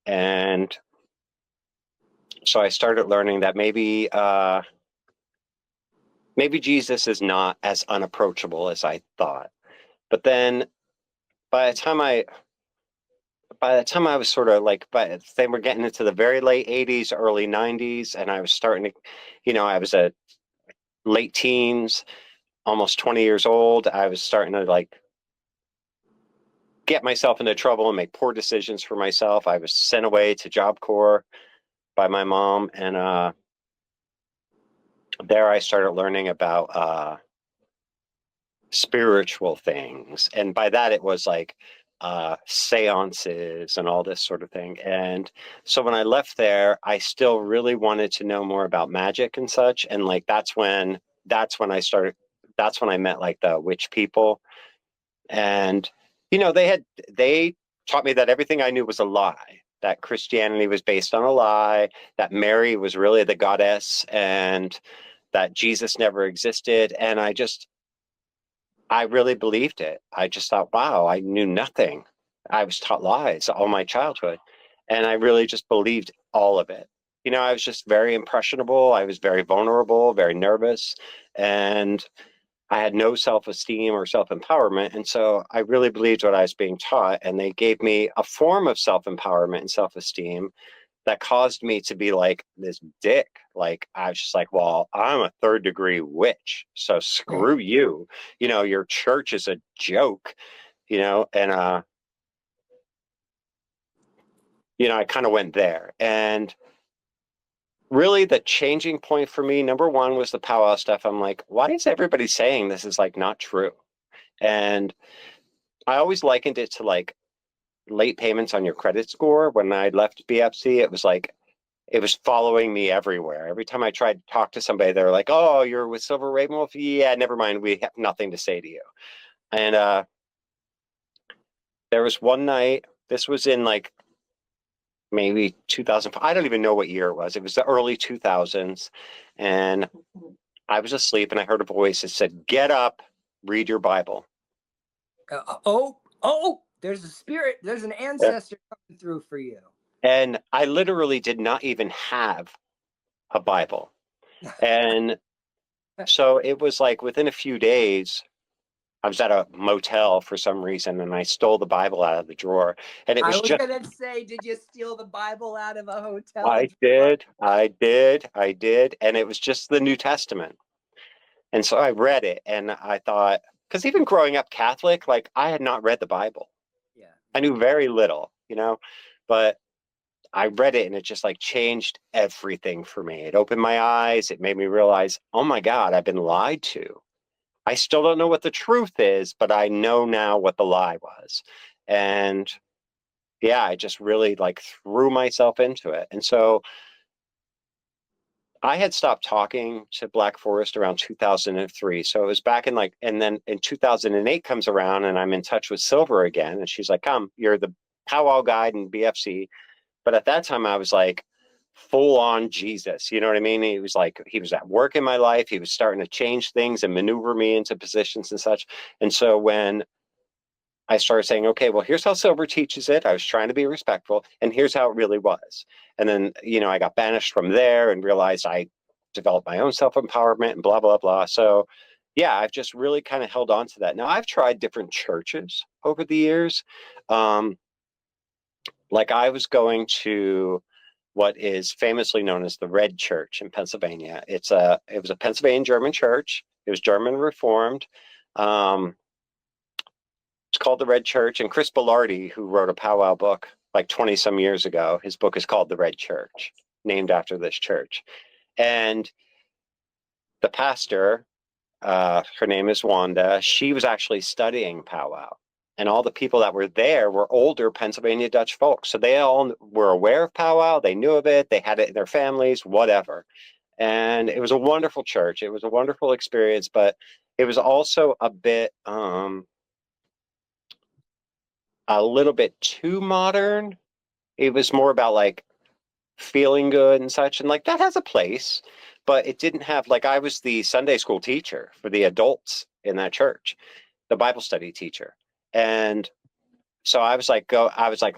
And so I started learning that maybe Jesus is not as unapproachable as I thought. But then by the time I by the time I was sort of like, but they were getting into the very late 80s, early 90s, and I was starting to, I was a late teens, almost 20 years old. I was starting to like get myself into trouble and make poor decisions for myself. I was sent away to Job Corps by my mom, and there I started learning about spiritual things. And by that, it was like seances and all this sort of thing. And so when I left there, I still really wanted to know more about magic and such. And like, that's when I met like the witch people. And, they taught me that everything I knew was a lie, that Christianity was based on a lie, that Mary was really the goddess, and that Jesus never existed. And I really believed it. I just thought, wow, I knew nothing. I was taught lies all my childhood. And I really just believed all of it. I was just very impressionable. I was very vulnerable, very nervous, and I had no self esteem or self empowerment. And so I really believed what I was being taught. And they gave me a form of self empowerment and self esteem that caused me to be like this dick. Like I was just like, well, I'm a third-degree witch, so screw you. Your church is a joke. And I kind of went there. And really the changing point for me, number one, was the powwow stuff. I'm like, why is everybody saying this is like not true? And I always likened it to like late payments on your credit score. When I left BFC, it was like it was following me everywhere. Every time I tried to talk to somebody, they were like, "Oh, you're with Silver Raven Wolf? Yeah, never mind. We have nothing to say to you." And there was one night. This was in like maybe 2005. I don't even know what year it was. It was the early 2000s, and I was asleep, and I heard a voice that said, "Get up, read your Bible." oh, there's a spirit, there's an Yeah. ancestor coming through for you. And I literally did not even have a Bible. And so it was like within a few days, I was at a motel for some reason and I stole the Bible out of the drawer. And it I was was just, gonna say, did you steal the Bible out of a hotel I drawer? did, I did, I did. And it was just the New Testament. And so I read it and I thought, because even growing up Catholic, like I had not read the Bible. Yeah, I yeah. knew very little, you know, but I read it and it just like changed everything for me. It opened my eyes. It made me realize, oh my God, I've been lied to. I still don't know what the truth is, but I know now what the lie was. And yeah, I just really like threw myself into it. And so I had stopped talking to Black Forest around 2003. So it was back in like, and then in 2008 comes around and I'm in touch with Silver again. And she's like, come, you're the powwow guide in BFC. But at that time, I was like full on Jesus. You know what I mean? He was like, he was at work in my life. He was starting to change things and maneuver me into positions and such. And so when I started saying, okay, well, here's how Silver teaches it. I was trying to be respectful, and here's how it really was. And then, I got banished from there and realized I developed my own self empowerment and blah, blah, blah. So, yeah, I've just really kind of held on to that. Now, I've tried different churches over the years. Um, like I was going to what is famously known as the Red Church in Pennsylvania. It was a Pennsylvania German church. It was German Reformed. Um, it's called the Red Church. And Chris Bellardi, who wrote a powwow book like 20 some years ago, his book is called The Red Church, named after this church. And the pastor, her name is Wanda, she was actually studying powwow. And all the people that were there were older Pennsylvania Dutch folks. So they all were aware of powwow. They knew of it. They had it in their families, whatever. And it was a wonderful church. It was a wonderful experience, but it was also a little bit too modern. It was more about like feeling good and such. And like that has a place, but it didn't have like I was the Sunday school teacher for the adults in that church, the Bible study teacher. And so I was like,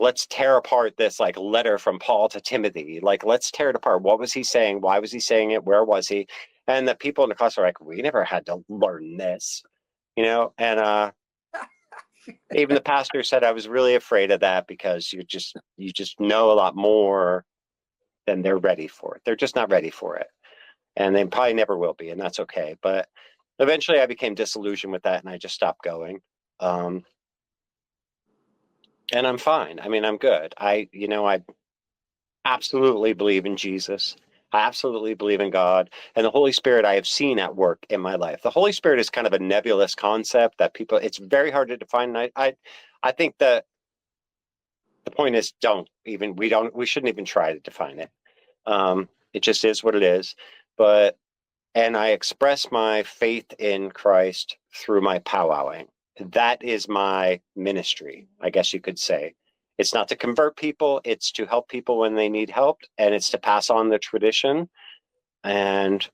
let's tear apart this like letter from Paul to Timothy. Like, let's tear it apart. What was he saying? Why was he saying it? Where was he? And the people in the class were like, we never had to learn this, and even the pastor said I was really afraid of that because you just know a lot more than they're ready for it. They're just not ready for it. And they probably never will be, and that's okay. But eventually I became disillusioned with that and I just stopped going. Um, and I'm fine. I mean, I'm good. I absolutely believe in Jesus. I absolutely believe in God and the Holy Spirit I have seen at work in my life. The Holy Spirit is kind of a nebulous concept that it's very hard to define. And I think that the point is we shouldn't even try to define it. It just is what it is. And I express my faith in Christ through my powwowing. That is my ministry, I guess you could say. It's not to convert people, it's to help people when they need help, and it's to pass on the tradition. And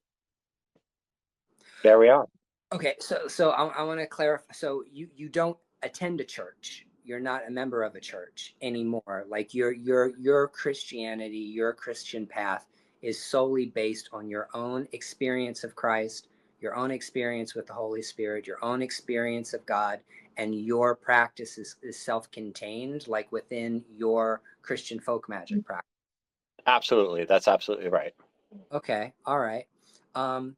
there we are. Okay, so I want to clarify. So you don't attend a church. You're not a member of a church anymore. Like your Christianity, your Christian path is solely based on your own experience of Christ, your own experience with the Holy Spirit, your own experience of God, and your practice is self-contained, like within your Christian folk magic practice. Absolutely. That's absolutely right. Okay, all right. Um,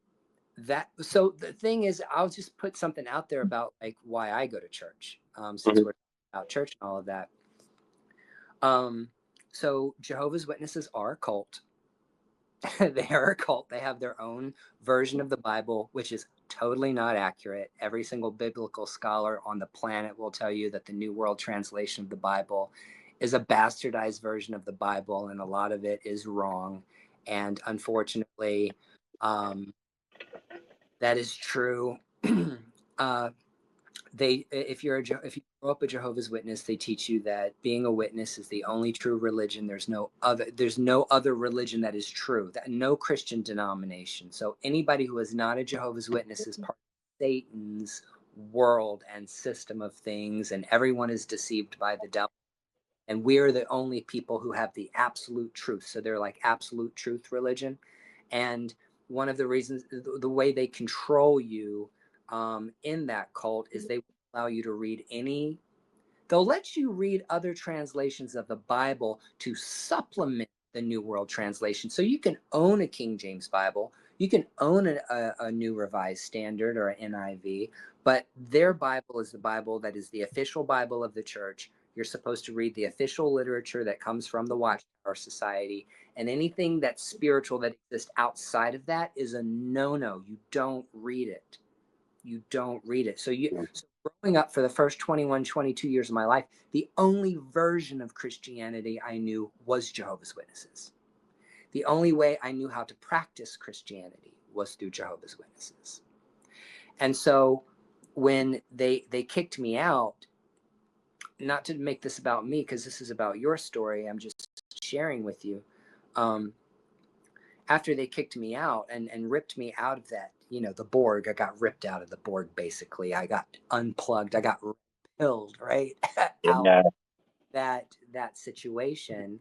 that so the thing is, I'll just put something out there about like why I go to church, since Mhm. we're about church and all of that. um so Jehovah's Witnesses are a cult. They are a cult. They have their own version of the Bible, which is totally not accurate. Every single biblical scholar on the planet will tell you that the New World Translation of the Bible is a bastardized version of the Bible, and a lot of it is wrong. And unfortunately, um, that is true. uh, if you grow up a Jehovah's Witness, they teach you that being a witness is the only true religion. There's no other religion that is true. That no Christian denomination. So anybody who is not a Jehovah's Witness is part of Satan's world and system of things, and everyone is deceived by the devil. And we're the only people who have the absolute truth. So they're like absolute truth religion. And one of the reasons, the way they control you in that cult is they allow you to read any. They'll let you read other translations of the Bible to supplement the New World Translation. So you can own a King James Bible, you can own a New Revised Standard or an NIV, but their Bible is the Bible that is the official Bible of the church. You're supposed to read the official literature that comes from the Watchtower Society, and anything that's spiritual that exists outside of that is a no-no. You don't read it. You don't read it. So growing up for the first 21, 22 years of my life, the only version of Christianity I knew was Jehovah's Witnesses. The only way I knew how to practice Christianity was through Jehovah's Witnesses. And so when they kicked me out, not to make this about me, because this is about your story, I'm just sharing with you. After they kicked me out and ripped me out of that, the Borg, I got ripped out of the Borg, basically. I got unplugged. I got repelled right out Yeah. that situation.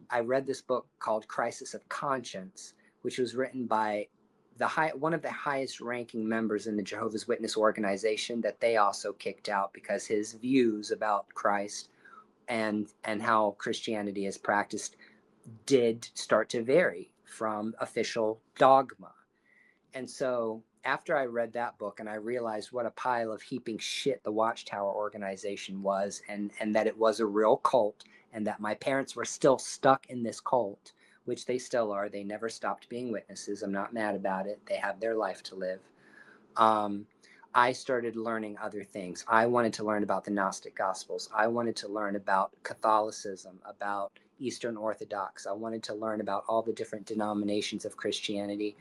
I read this book called Crisis of Conscience, which was written by one of the highest ranking members in the Jehovah's Witness organization that they also kicked out because his views about Christ and how Christianity is practiced did start to vary from official dogma. And so after I read that book and I realized what a pile of heaping shit the Watchtower organization was, and that it was a real cult, and that my parents were still stuck in this cult, which they still are. They never stopped being witnesses. I'm not mad about it. They have their life to live. Um, I started learning other things. I wanted to learn about the Gnostic Gospels. I wanted to learn about Catholicism, about Eastern Orthodox. I wanted to learn about all the different denominations of Christianity.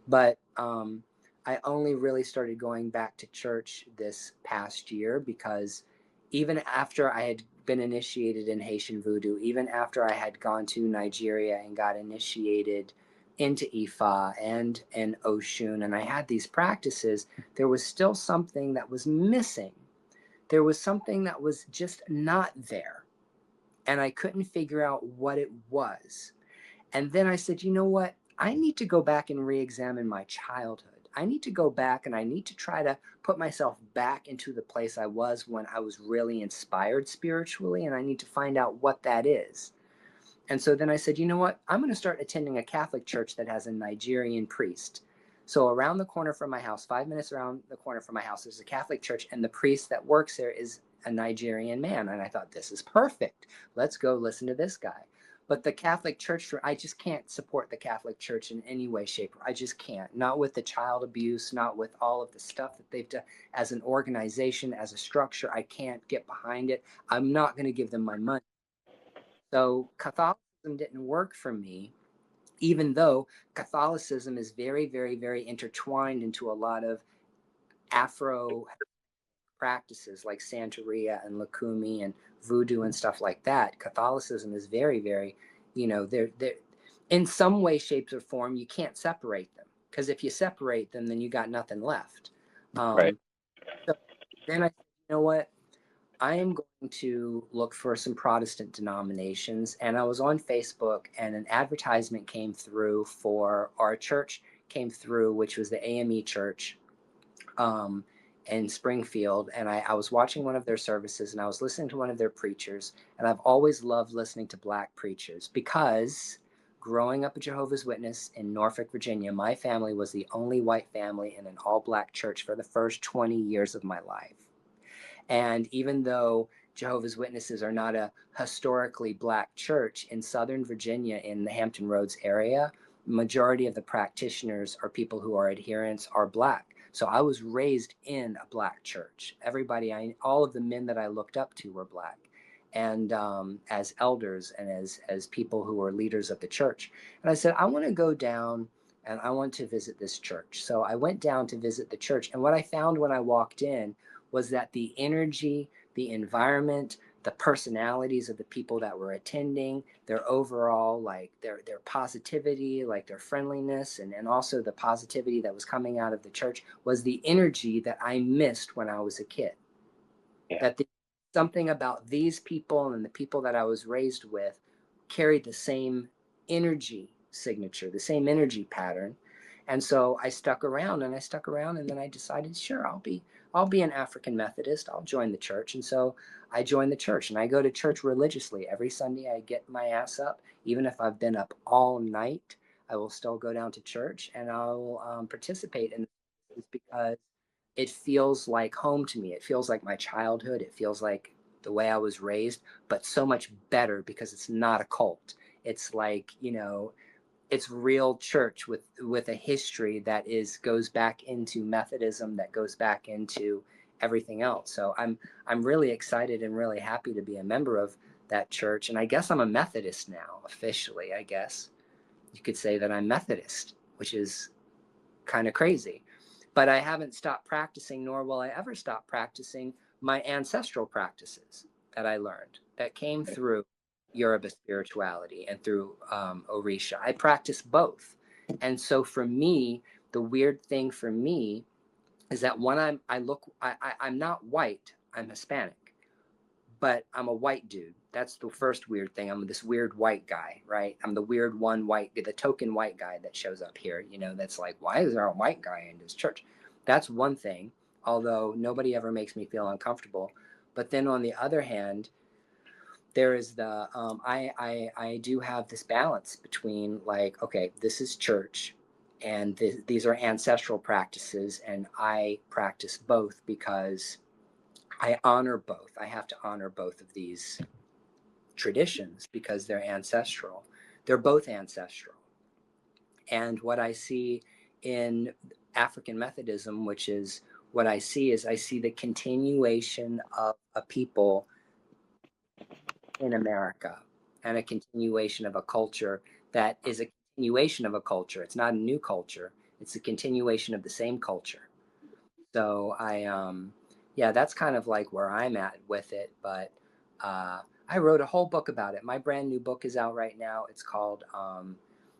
But I only really started going back to church this past year because even after I had been initiated in Haitian voodoo, even after I had gone to Nigeria and got initiated into Ifa and Oshun, and I had these practices, there was still something that was missing. There was something that was just not there. And I couldn't figure out what it was. And then I said, you know what? I need to go back and re-examine my childhood. I need to go back and I need to try to put myself back into the place I was when I was really inspired spiritually, and I need to find out what that is. And so then I said, you know what? I'm going to start attending a Catholic church that has a Nigerian priest. So around the corner from my house, 5 minutes around the corner from my house, there's a Catholic church, and the priest that works there is a Nigerian man. And I thought, this is perfect. Let's go listen to this guy. But the Catholic Church, I just can't support the Catholic Church in any way, shape. I just can't. Not with the child abuse, not with all of the stuff that they've done as an organization, as a structure. I can't get behind it. I'm not going to give them my money. So Catholicism didn't work for me, even though Catholicism is very, very, very intertwined into a lot of Afro practices like Santeria and Lakumi and voodoo and stuff like that. Catholicism is very, very, they're in some way, shapes, or form. You can't separate them, because if you separate them, then you got nothing left. Right. So then I said, you know what? I am going to look for some Protestant denominations. And I was on Facebook, and an advertisement came through for our church, came through, which was the AME church um, in Springfield. And I was watching one of their services, and I was listening to one of their preachers. And I've always loved listening to Black preachers because growing up a Jehovah's Witness in Norfolk, Virginia, my family was the only white family in an all Black church for the first 20 years of my life. And even though Jehovah's Witnesses are not a historically Black church, in Southern Virginia, in the Hampton Roads area, majority of the practitioners or people who are adherents are Black. So I was raised in a Black church. All of the men that I looked up to were Black, and as elders and as people who were leaders of the church. And I said, I want to go down and I want to visit this church. So I went down to visit the church. And what I found when I walked in was that the energy, the environment, the personalities of the people that were attending, their overall, like their positivity, like their friendliness, and also the positivity that was coming out of the church was the energy that I missed when I was a kid. Yeah. That something about these people and the people that I was raised with carried the same energy signature, the same energy pattern. And so I stuck around and then I decided, sure, I'll be an African Methodist. I'll join the church. And so I join the church and I go to church religiously. Every Sunday I get my ass up. Even if I've been up all night, I will still go down to church and I'll participate in this because it feels like home to me. It feels like my childhood. It feels like the way I was raised, but so much better because it's not a cult. It's like, it's real church with a history that goes back into Methodism, that goes back into everything else. So I'm really excited and really happy to be a member of that church. And I guess I'm a Methodist now, officially. I guess you could say that I'm Methodist, which is kind of crazy. But I haven't stopped practicing, nor will I ever stop practicing my ancestral practices that I learned that came through Yoruba spirituality and through Orisha. I practice both. And so for me, the weird thing for me is that when I'm not white, I'm Hispanic, but I'm a white dude. That's the first weird thing. I'm this weird white guy, right? I'm the weird one white, the token white guy that shows up here, that's like, why is there a white guy in this church? That's one thing, although nobody ever makes me feel uncomfortable. But then on the other hand, there is I do have this balance between like, okay, this is church and these are ancestral practices, and I practice both because I honor both. I have to honor both of these traditions because they're ancestral. They're both ancestral. And what I see in African Methodism, which is what I see, is I see the continuation of a people in America and a continuation of a culture that is a continuation of a culture. It's not a new culture, it's a continuation of the same culture. So yeah, that's kind of like where I'm at with it. But I wrote a whole book about it. My brand new book is out right now. It's called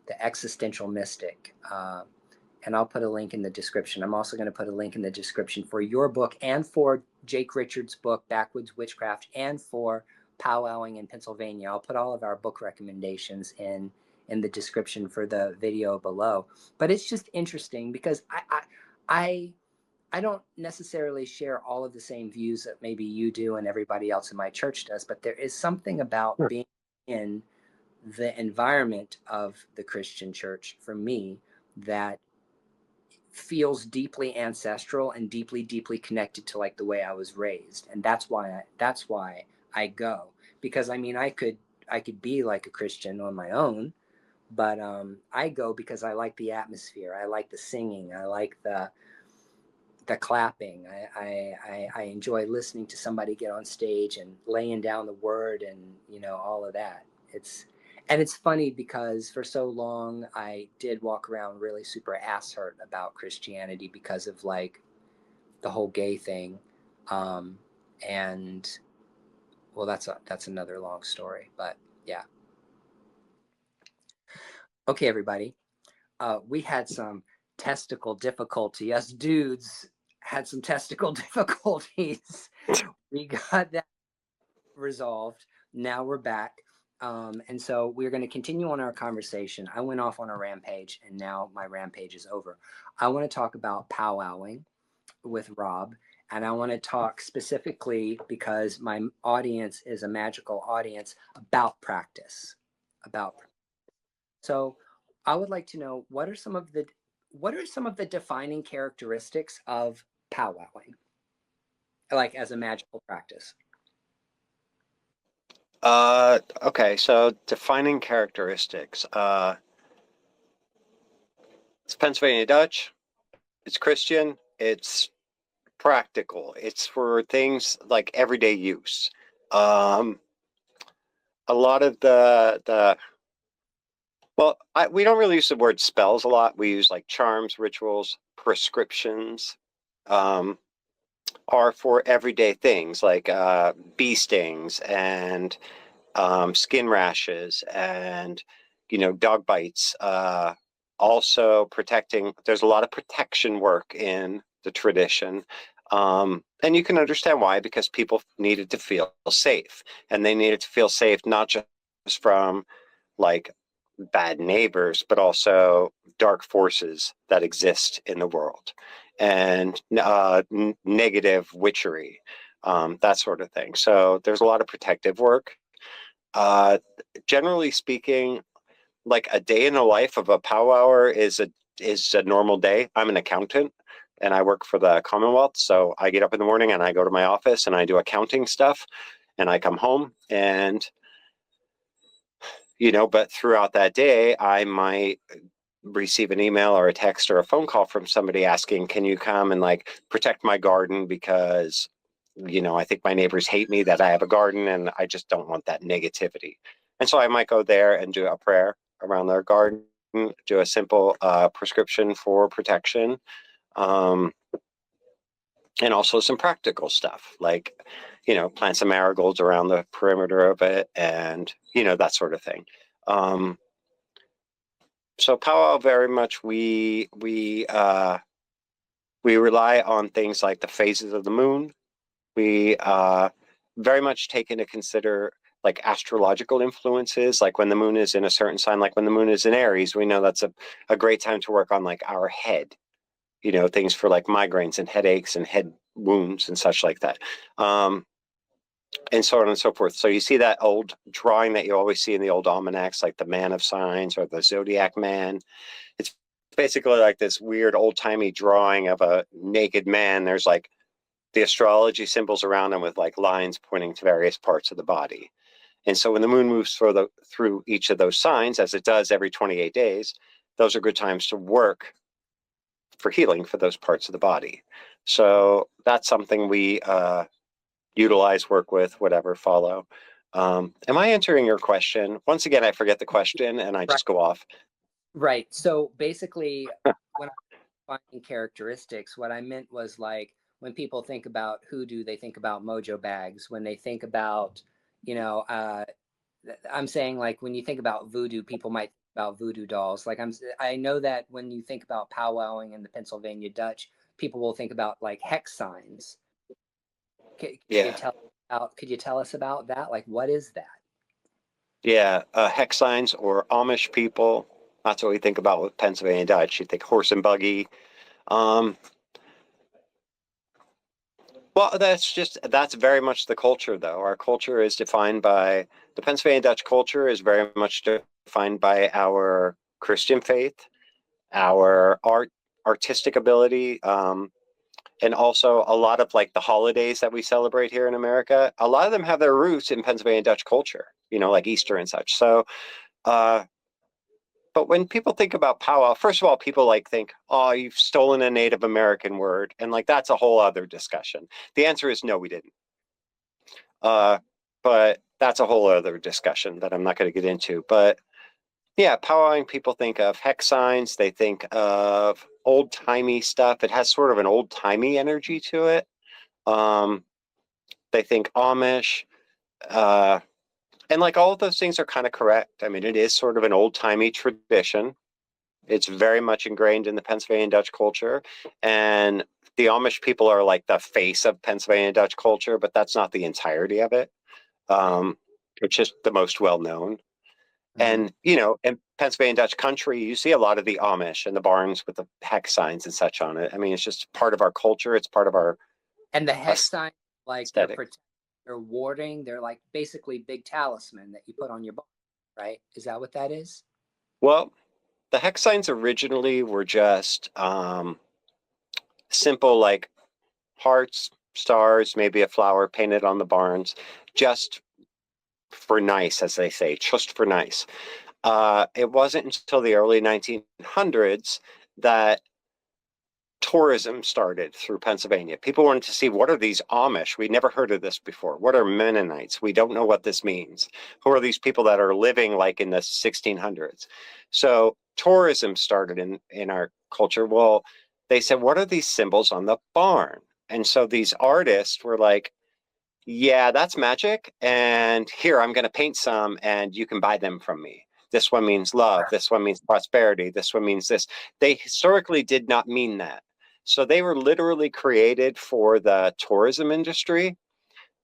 The Existential Mystic. And I'll put a link in the description. I'm also going to put a link in the description for your book and for Jake Richards' book, Backwoods Witchcraft, and for Powwowing in Pennsylvania. I'll put all of our book recommendations in the description for the video below. But it's just interesting because I I don't necessarily share all of the same views that maybe you do and everybody else in my church does, but there is something about Sure. being in the environment of the Christian church for me that feels deeply ancestral and deeply, deeply connected to like the way I was raised. And that's why I go. Because I mean I could be like a Christian on my own, but I go because I like the atmosphere. I like the singing. I like the clapping. I enjoy listening to somebody get on stage and laying down the word and all of that. It's funny because for so long I did walk around really super ass hurt about Christianity because of like the whole gay thing, um, and well that's another long story. But yeah, okay, everybody. We had some testicle difficulty. Us dudes had some testicle difficulties. We got that resolved. Now we're back. And so we're going to continue on our conversation. I went off on a rampage, and now my rampage is over. I want to talk about powwowing with Rob, and I want to talk specifically because my audience is a magical audience about practice. About so, I would like to know what are some of the defining characteristics of powwowing, like as a magical practice. Okay, so defining characteristics. It's Pennsylvania Dutch, it's Christian, it's practical, it's for things like everyday use. Um, a lot of we don't really use the word spells a lot. We use like charms, rituals, prescriptions, um, are for everyday things like bee stings and skin rashes and dog bites. Also protecting. There's a lot of protection work in the tradition, and you can understand why, because people needed to feel safe, and they needed to feel safe not just from like bad neighbors, but also dark forces that exist in the world, and negative witchery, that sort of thing. So there's a lot of protective work. Uh, Generally speaking, like a day in the life of a powwower is a normal day. I'm an accountant and I work for the Commonwealth. So I get up in the morning and I go to my office and I do accounting stuff, and I come home and, but throughout that day, I might receive an email or a text or a phone call from somebody asking, can you come and like protect my garden because, I think my neighbors hate me that I have a garden and I just don't want that negativity. And so I might go there and do a prayer around their garden, do a simple prescription for protection, um, and also some practical stuff like, plant some marigolds around the perimeter of it, and, that sort of thing. So powwow, very much we rely on things like the phases of the moon. We very much take into consider like astrological influences, like when the moon is in a certain sign, like when the moon is in Aries, we know that's a great time to work on like our head, things for like migraines and headaches and head wounds and such like that. And so on and so forth. So you see that old drawing that you always see in the old almanacs, like the man of signs or the zodiac man. It's basically like this weird old timey drawing of a naked man. There's like the astrology symbols around him with like lines pointing to various parts of the body. And so when the moon moves through each of those signs, as it does every 28 days, those are good times to work for healing for those parts of the body. So that's something we utilize, work with, whatever, follow. Am I answering your question? Once again, I forget the question and I Right. just go off. Right. So basically, when I'm finding characteristics, what I meant was like when people think about hoodoo, they think about mojo bags. When they think about, you know, I'm saying like when you think about voodoo, people might think about voodoo dolls. I know that when you think about powwowing in the Pennsylvania Dutch, people will think about like hex signs. Could you Yeah. tell could you tell us about that? Like, what is that? Yeah. Hex signs or Amish people. That's what we think about with Pennsylvania Dutch. You think horse and buggy. Um, Well, that's very much the culture, though. Our culture is defined by the Pennsylvania Dutch culture is very much defined by our Christian faith, our artistic ability, and also a lot of like the holidays that we celebrate here in America. A lot of them have their roots in Pennsylvania Dutch culture, like Easter and such. So, uh, but when people think about powwow, first of all, people like think, oh, you've stolen a Native American word, and like that's a whole other discussion. The answer is no, we didn't. Uh, but that's a whole other discussion that I'm not going to get into. But yeah, powwowing, people think of hex signs, they think of old timey stuff. It has sort of an old timey energy to it. Um, they think Amish, uh, and like all of those things are kind of correct. I mean, it is sort of an old timey tradition. It's very much ingrained in the Pennsylvania Dutch culture, and the Amish people are like the face of Pennsylvania Dutch culture, but that's not the entirety of it. um, which is the most well known. Hmm. And, in Pennsylvania Dutch country, you see a lot of the Amish and the barns with the hex signs and such on it. I mean, it's just part of our culture. It's part of our And the hex signs, like aesthetic. they're warding. They're like basically big talisman that you put on your body, right? Is that what that is? Well, the hex signs originally were just simple, like hearts, stars, maybe a flower painted on the barns, just for nice, as they say, just for nice. It wasn't until the early 1900s that tourism started through Pennsylvania. People wanted to see, what are these Amish? We never heard of this before. What are Mennonites? We don't know what this means. Who are these people that are living like in the 1600s? So tourism started in our culture. Well, they said, what are these symbols on the barn? And so these artists were like, yeah, that's magic. And here, I'm going to paint some and you can buy them from me. This one means love. This one means prosperity. This one means this. They historically did not mean that. So they were literally created for the tourism industry.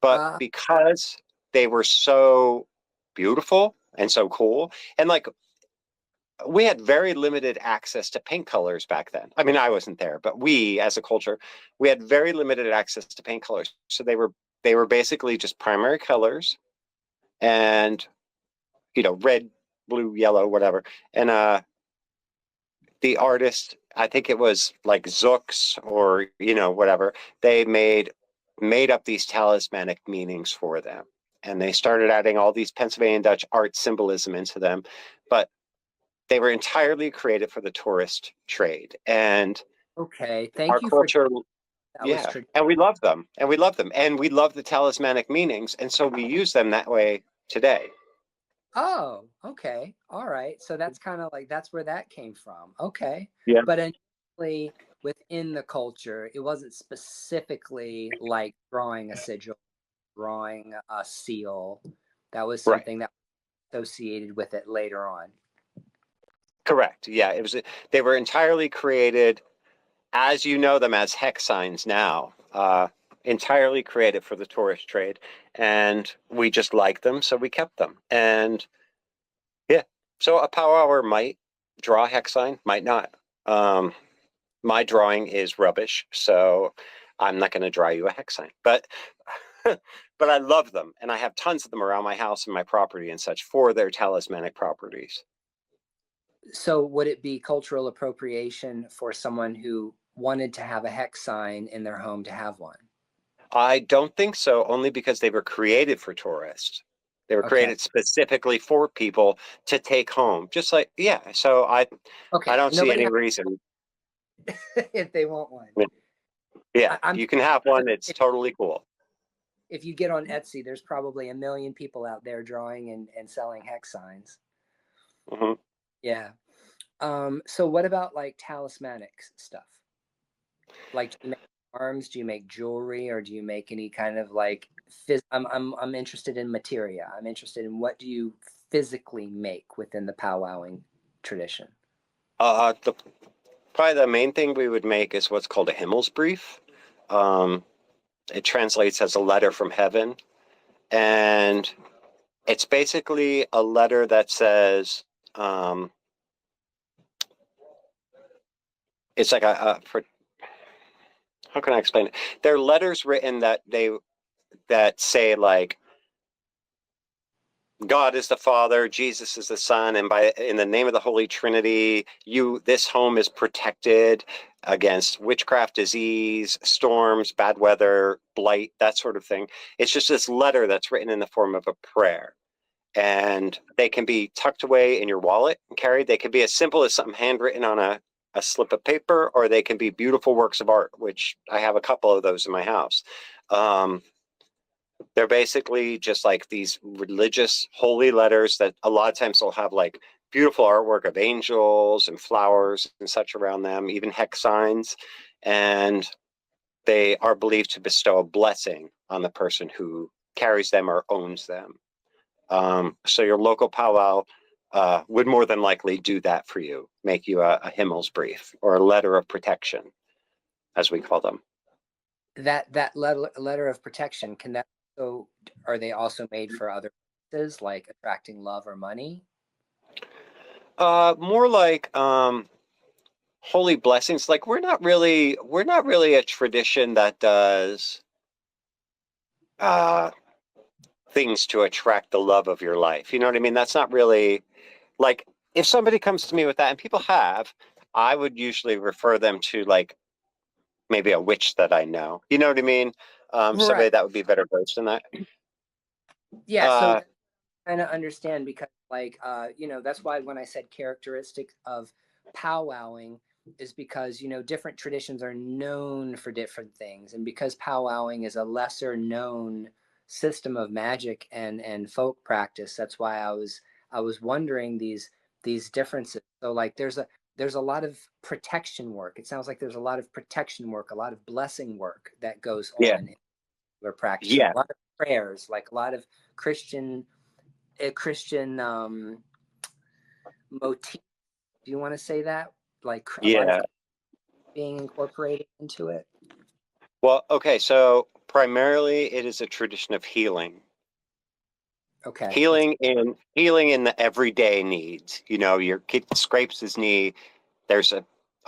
But Uh, because they were so beautiful and so cool, and like we had very limited access to paint colors back then. I mean, I wasn't there, but we as a culture, we had very limited access to paint colors. So they were basically just primary colors and red, blue, yellow, whatever. And the artist, I think it was like Zooks or whatever, they made up these talismanic meanings for them. And they started adding all these Pennsylvania Dutch art symbolism into them. But they were entirely created for the tourist trade. And Okay, our thank you for culture, that was yeah. tradition. And we love them. And we love them. And we love the talismanic meanings. And so we use them that way today. Oh, okay. All right. So that's kind of like that's where that came from. Okay. Yeah. But initially within the culture, it wasn't specifically like drawing a sigil, drawing a seal. That was Right. something that was associated with it later on. Correct. Yeah. They were entirely created as you know them as hex signs now, entirely created for the tourist trade. And we just liked them, so we kept them. And yeah, so a powwower might draw a hex sign, might not. Um, my drawing is rubbish, so I'm not going to draw you a hex sign. But but I love them, and I have tons of them around my house and my property and such for their talismanic properties. So would it be cultural appropriation for someone who wanted to have a hex sign in their home to have one? I don't think so, only because they were created for tourists. They were Okay. created specifically for people to take home. Just like, yeah. So I Okay. don't see Nobody any has reason. if they want one. Yeah, I'm you can have one. It's if totally cool. if you get on Etsy, there's probably a million people out there drawing and selling hex signs. Hmm. Yeah. So what about like talismanic stuff? Like, do you make arms? Do you make jewelry, or do you make any kind of like? I'm interested in materia. I'm interested in what do you physically make within the powwowing tradition. The Probably the main thing we would make is what's called a Himmelsbrief. Um, it translates as a letter from heaven, and it's basically a letter that says, um, it's like for how can I explain it? They're letters written that say like God is the Father, Jesus is the Son, and in the name of the Holy Trinity, this home is protected against witchcraft, disease, storms, bad weather, blight, that sort of thing. It's just this letter that's written in the form of a prayer. And they can be tucked away in your wallet and carried. They can be as simple as something handwritten on a slip of paper, or they can be beautiful works of art, which I have a couple of those in my house. Um, they're basically just like these religious holy letters that a lot of times they'll have like beautiful artwork of angels and flowers and such around them, even hex signs. And they are believed to bestow a blessing on the person who carries them or owns them. So your local powwow would more than likely do that for you, make you a Himmelsbrief or a letter of protection, as we call them. That letter of protection, can that so are they also made for other purposes like attracting love or money? More like holy blessings. Like we're not really a tradition that does uh, things to attract the love of your life. You know what I mean? That's not really like if somebody comes to me with that, and people have, I would usually refer them to like maybe a witch that I know. You know what I mean? Right. Somebody that would be better versed in that. Yeah, so Uh, kind of understand because like that's why when I said characteristic of powwowing is because different traditions are known for different things, and because powwowing is a lesser known system of magic and folk practice, that's why I was wondering these differences. So like there's a lot of protection work. It sounds like there's a lot of protection work, a lot of blessing work that goes yeah, on in their practice, and yeah, a lot of prayers, like a lot of Christian a Christian motif. Do you want to say that? Like a lot of yeah. being incorporated into it. Well, okay. So primarily, it is a tradition of healing. Okay. Healing in the everyday needs. Your kid scrapes his knee. There's a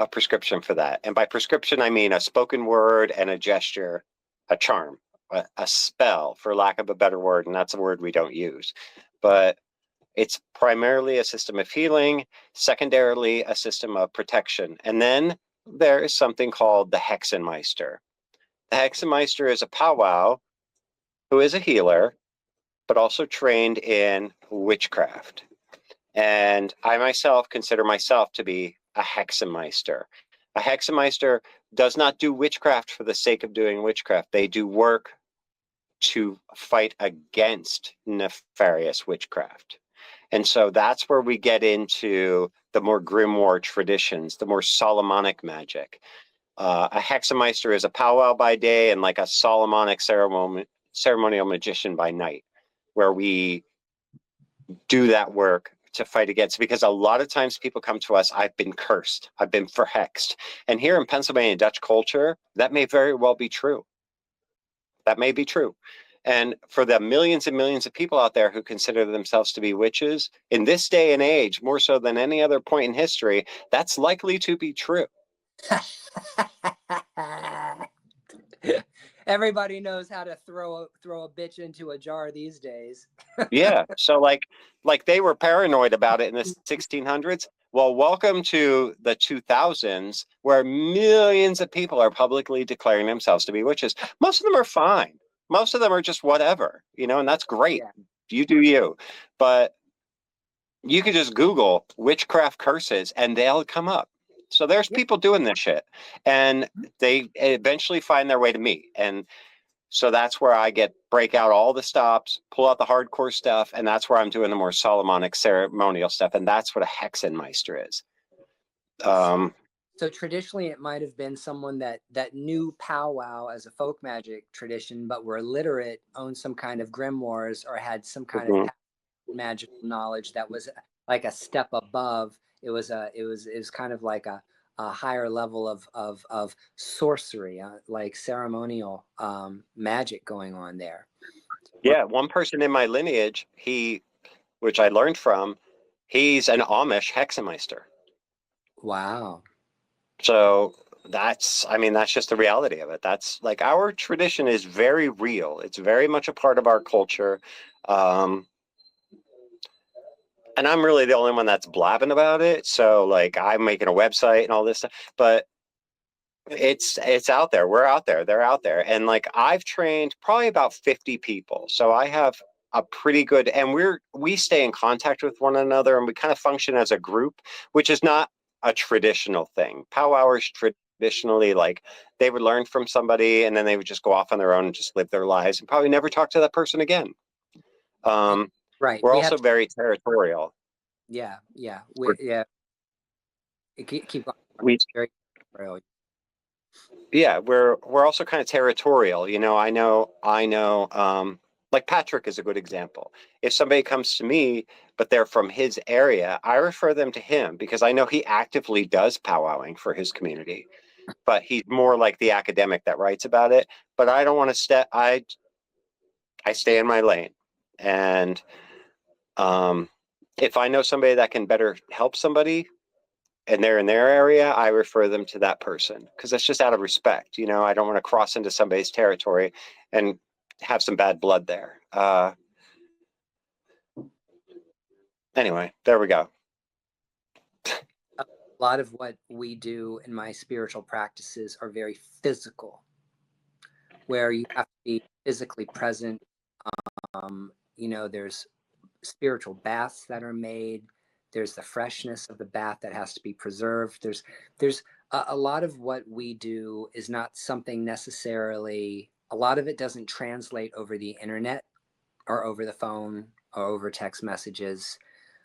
prescription for that. And by prescription, I mean a spoken word and a gesture, a charm, a spell, for lack of a better word. And that's a word we don't use. But it's primarily a system of healing, secondarily, a system of protection. And then there is something called the Hexenmeister. The Hexenmeister is a powwow who is a healer, but also trained in witchcraft. And I myself consider myself to be a Hexenmeister. A Hexenmeister does not do witchcraft for the sake of doing witchcraft. They do work to fight against nefarious witchcraft. And so that's where we get into the more grimoire traditions, the more Solomonic magic. A Hexameister is a powwow by day and like a Solomonic ceremonial magician by night, where we do that work to fight against. Because a lot of times people come to us, I've been cursed, I've been verhexed. And here in Pennsylvania Dutch culture, that may very well be true. That may be true. And for the millions and millions of people out there who consider themselves to be witches, in this day and age, more so than any other point in history, that's likely to be true. Everybody knows how to throw a bitch into a jar these days. Yeah. So like they were paranoid about it in the 1600s. Well, welcome to the 2000s, where millions of people are publicly declaring themselves to be witches. Most of them are fine. Most of them are just whatever, and that's great. Yeah. You do you. But you could just Google witchcraft curses and they'll come up. So there's Yeah. people doing this shit, and they eventually find their way to me. And so that's where I break out all the stops, pull out the hardcore stuff, and that's where I'm doing the more Solomonic ceremonial stuff. And that's what a Hexenmeister is. Um, So traditionally, it might have been someone that knew powwow as a folk magic tradition, but were illiterate, owned some kind of grimoires, or had some kind of mhm. magical knowledge that was like a step above. It was kind of like a higher level of sorcery, like ceremonial magic going on there. Yeah, one person in my lineage, which I learned from, he's an Amish Hexenmeister. Wow. So that's just the reality of it. That's like our tradition is very real. It's very much a part of our culture. Um, and I'm really the only one that's blabbing about it. So like I'm making a website and all this stuff, but it's out there. We're out there. They're out there. And like I've trained probably about 50 people. So I have a pretty good, and we stay in contact with one another, and we kind of function as a group, which is not a traditional thing. Powwowers traditionally, like, they would learn from somebody and then they would just go off on their own and just live their lives and probably never talk to that person again. And, Um, right. we're We have also to, very territorial. yeah, yeah. We're, Yeah. Keep going. we Very real. Yeah, we're also kind of territorial. I know like Patrick is a good example. If somebody comes to me but they're from his area, I refer them to him because I know he actively does powwowing for his community. But he's more like the academic that writes about it. But I don't want to I stay in my lane. And um if I know somebody that can better help somebody, and they're in their area, I refer them to that person because that's just out of respect. I don't want to cross into somebody's territory and have some bad blood there. Anyway, there we go. A lot of what we do in my spiritual practices are very physical, where you have to be physically present. There's spiritual baths that are made. There's the freshness of the bath that has to be preserved. There's a lot of what we do is not something necessarily. A lot of it doesn't translate over the internet or over the phone or over text messages.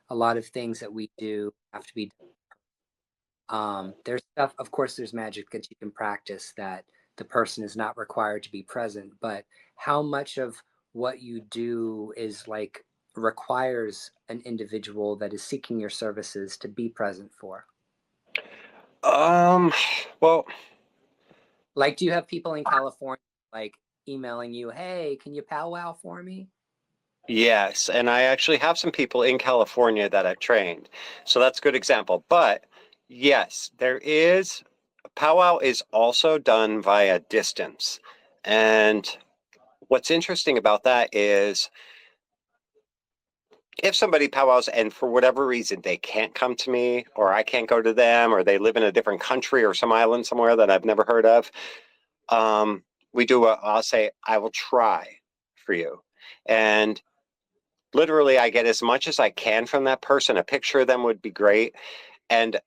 A lot of things that we do have to be. There's stuff, of course, there's magic that you can practice that the person is not required to be present, but how much of what you do is like requires an individual that is seeking your services to be present for? Um, well, Like, do you have people in California like emailing you, hey, can you powwow for me? Yes, and I actually have some people in California that I've trained. So that's a good example. But yes, there is powwow is also done via distance. And what's interesting about that is if somebody powwows and for whatever reason they can't come to me or I can't go to them or they live in a different country or some island somewhere that I've never heard of, um, I'll say, I will try for you. And literally I get as much as I can from that person. A picture of them would be great. And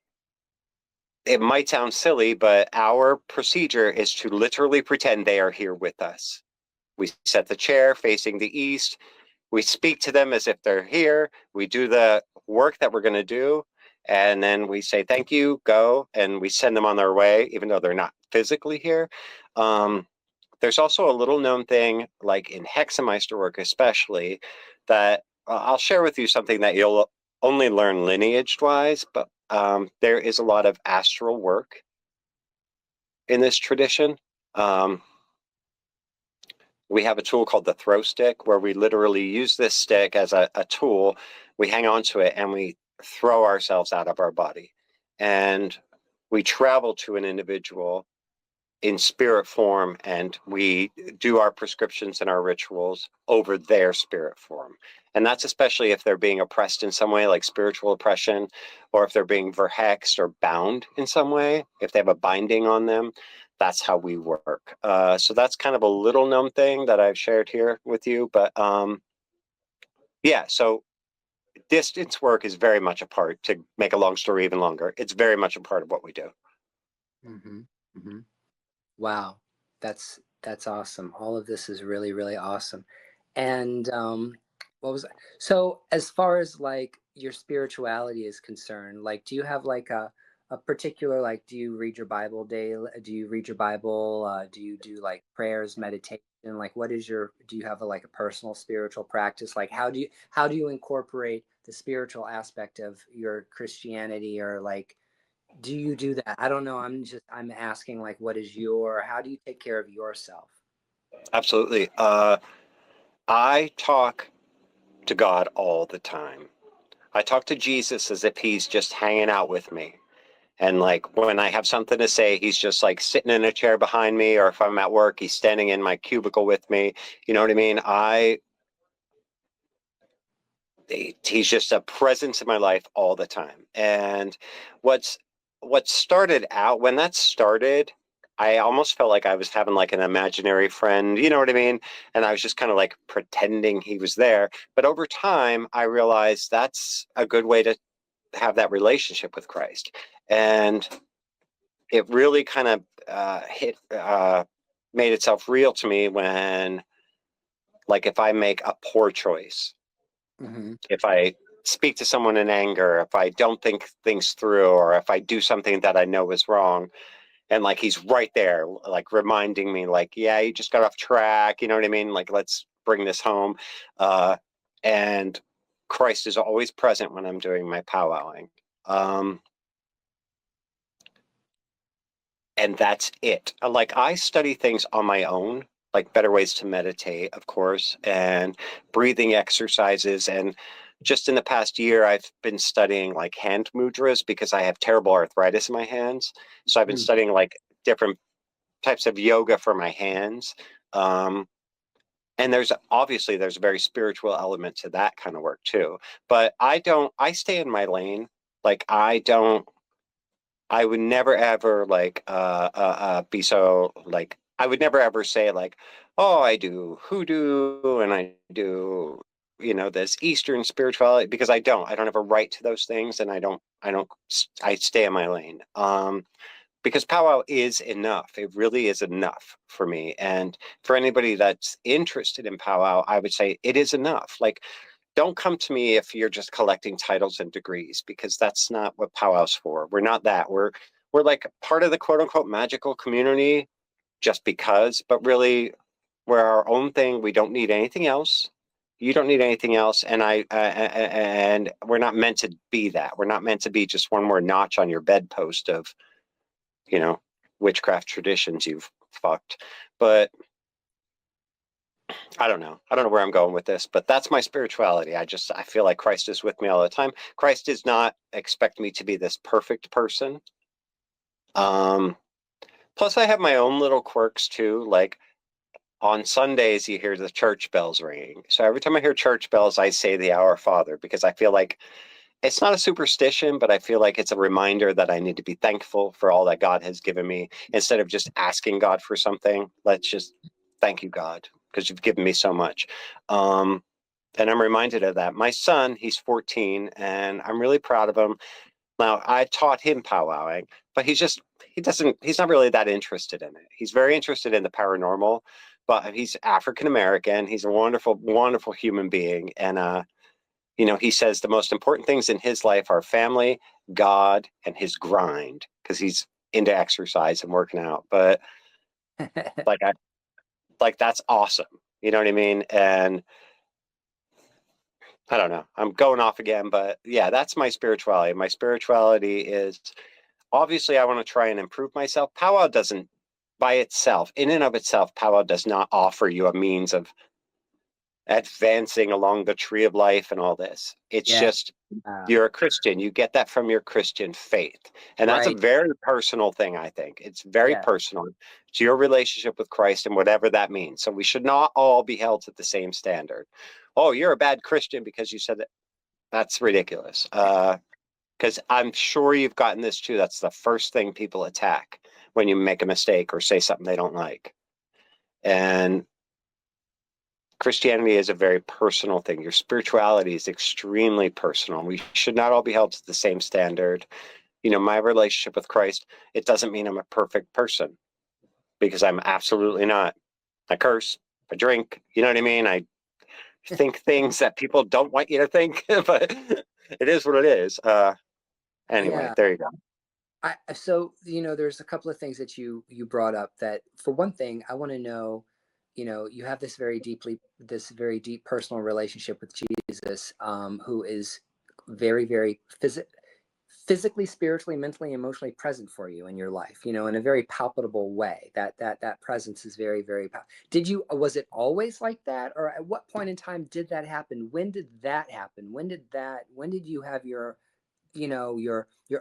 it might sound silly, but our procedure is to literally pretend they are here with us. We set the chair facing the east. We speak to them as if they're here. We do the work that we're going to do. And then we say, thank you, go. And we send them on their way, even though they're not physically here. Um, there's also a little known thing, like in Hexameister work, especially, that I'll share with you something that you'll only learn lineage wise, but there is a lot of astral work in this tradition. Um, we have a tool called the throw stick where we literally use this stick as a tool. We hang on to it and we throw ourselves out of our body. And we travel to an individual in spirit form and we do our prescriptions and our rituals over their spirit form. And that's especially if they're being oppressed in some way, like spiritual oppression, or if they're being verhexed or bound in some way, if they have a binding on them. That's how we work. So that's kind of a little known thing that I've shared here with you. But yeah, so distance work is very much a part, to make a long story even longer. It's very much a part of what we do. Hmm. Hmm. Wow, that's awesome. All of this is really, really awesome. And what was so as far as like your spirituality is concerned, like do you have like a particular like do you read your Bible daily? Do you read your Bible? Do you do like prayers, meditation? Like what is your do you have a like a personal spiritual practice? Like how do you incorporate the spiritual aspect of your Christianity or like do you do that? I don't know. I'm asking like what is your how do you take care of yourself? Absolutely. I talk to God all the time. I talk to Jesus as if he's just hanging out with me. And like when I have something to say, he's just like sitting in a chair behind me, or if I'm at work, he's standing in my cubicle with me. You know what I mean? He's just a presence in my life all the time. And what's what started out when that started, I almost felt like I was having like an imaginary friend, you know what I mean? And I was just kind of like pretending he was there. But over time, I realized that's a good way to have that relationship with Christ. And it really kind of made itself real to me when, like, if I make a poor choice, Hmm. if I speak to someone in anger, if I don't think things through, or if I do something that I know is wrong, and like he's right there, like reminding me, like, yeah, you just got off track, you know what I mean? Like, let's bring this home. And Christ is always present when I'm doing my powwowing. Um, and that's it. Like I study things on my own, like better ways to meditate, of course, and breathing exercises. And just in the past year, I've been studying like hand mudras because I have terrible arthritis in my hands. So I've been Mm. studying like different types of yoga for my hands. Um, and there's a very spiritual element to that kind of work too. But I stay in my lane. Like I don't I would never ever like be so like I would never ever say like, oh, I do hoodoo and I do this Eastern spirituality, because I don't have a right to those things, and I stay in my lane. Because powwow is enough. It really is enough for me. And for anybody that's interested in powwow, I would say it is enough. Like, don't come to me if you're just collecting titles and degrees, because that's not what powwow's for. We're not that. We're like part of the quote unquote magical community just because, but really we're our own thing. We don't need anything else. You don't need anything else, and and we're not meant to be that. We're not meant to be just one more notch on your bedpost of you know witchcraft traditions you've fucked. But I don't know. I don't know where I'm going with this, but that's my spirituality. I feel like Christ is with me all the time. Christ does not expect me to be this perfect person. Um, Plus, I have my own little quirks too. Like on Sundays, you hear the church bells ringing. So every time I hear church bells, I say the Our Father because I feel like it's not a superstition, but I feel like it's a reminder that I need to be thankful for all that God has given me. Instead of just asking God for something, let's just thank you, God, because you've given me so much. Um, and I'm reminded of that. My son, he's 14, and I'm really proud of him. Now, I taught him powwowing, but he's not really that interested in it. He's very interested in the paranormal, but he's African American. He's a wonderful, wonderful human being. And, he says the most important things in his life are family, God, and his grind, because he's into exercise and working out. But like, that's awesome. You know what I mean? And I don't know. I'm going off again, but yeah, that's my spirituality. My spirituality is obviously I want to try and improve myself. Powwow doesn't, by itself, in and of itself, powwow does not offer you a means of advancing along the tree of life and all this. It's Yeah. just you're a Christian. You get that from your Christian faith. And that's a Right. very personal thing, I think. It's very Yeah. personal to your relationship with Christ and whatever that means. So we should not all be held to the same standard. Oh, you're a bad Christian because you said that. That's ridiculous. Because I'm sure you've gotten this too. That's the first thing people attack when you make a mistake or say something they don't like. And Christianity is a very personal thing. Your spirituality is extremely personal. We should not all be held to the same standard. My relationship with Christ, it doesn't mean I'm a perfect person because I'm absolutely not. I curse, I drink, you know what I mean? I think things that people don't want you to think, but it is what it is. Anyway, Yeah. there you go. So there's a couple of things that you brought up that, for one thing, I want to know, you have this very deep personal relationship with Jesus, who is very, very physically, spiritually, mentally, emotionally present for you in your life, in a very palpable way. That presence is very, very was it always like that, or at what point in time did that happen? When did that happen? When did you have your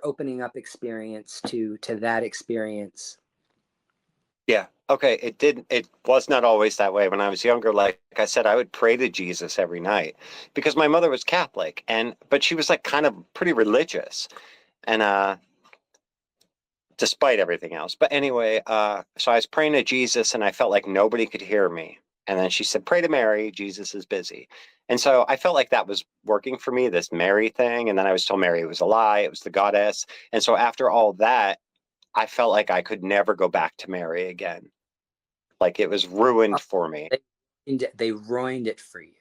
opening up experience to that experience? Yeah. Okay. It was not always that way when I was younger. Like I said, I would pray to Jesus every night because my mother was Catholic but she was like kind of pretty religious. And, despite everything else. But anyway, so I was praying to Jesus and I felt like nobody could hear me. And then she said, pray to Mary, Jesus is busy. And so I felt like that was working for me, this Mary thing. And then I was told Mary was a lie, it was the goddess. And so after all that, I felt like I could never go back to Mary again. Like it was ruined Oh, for me. they ruined it for you.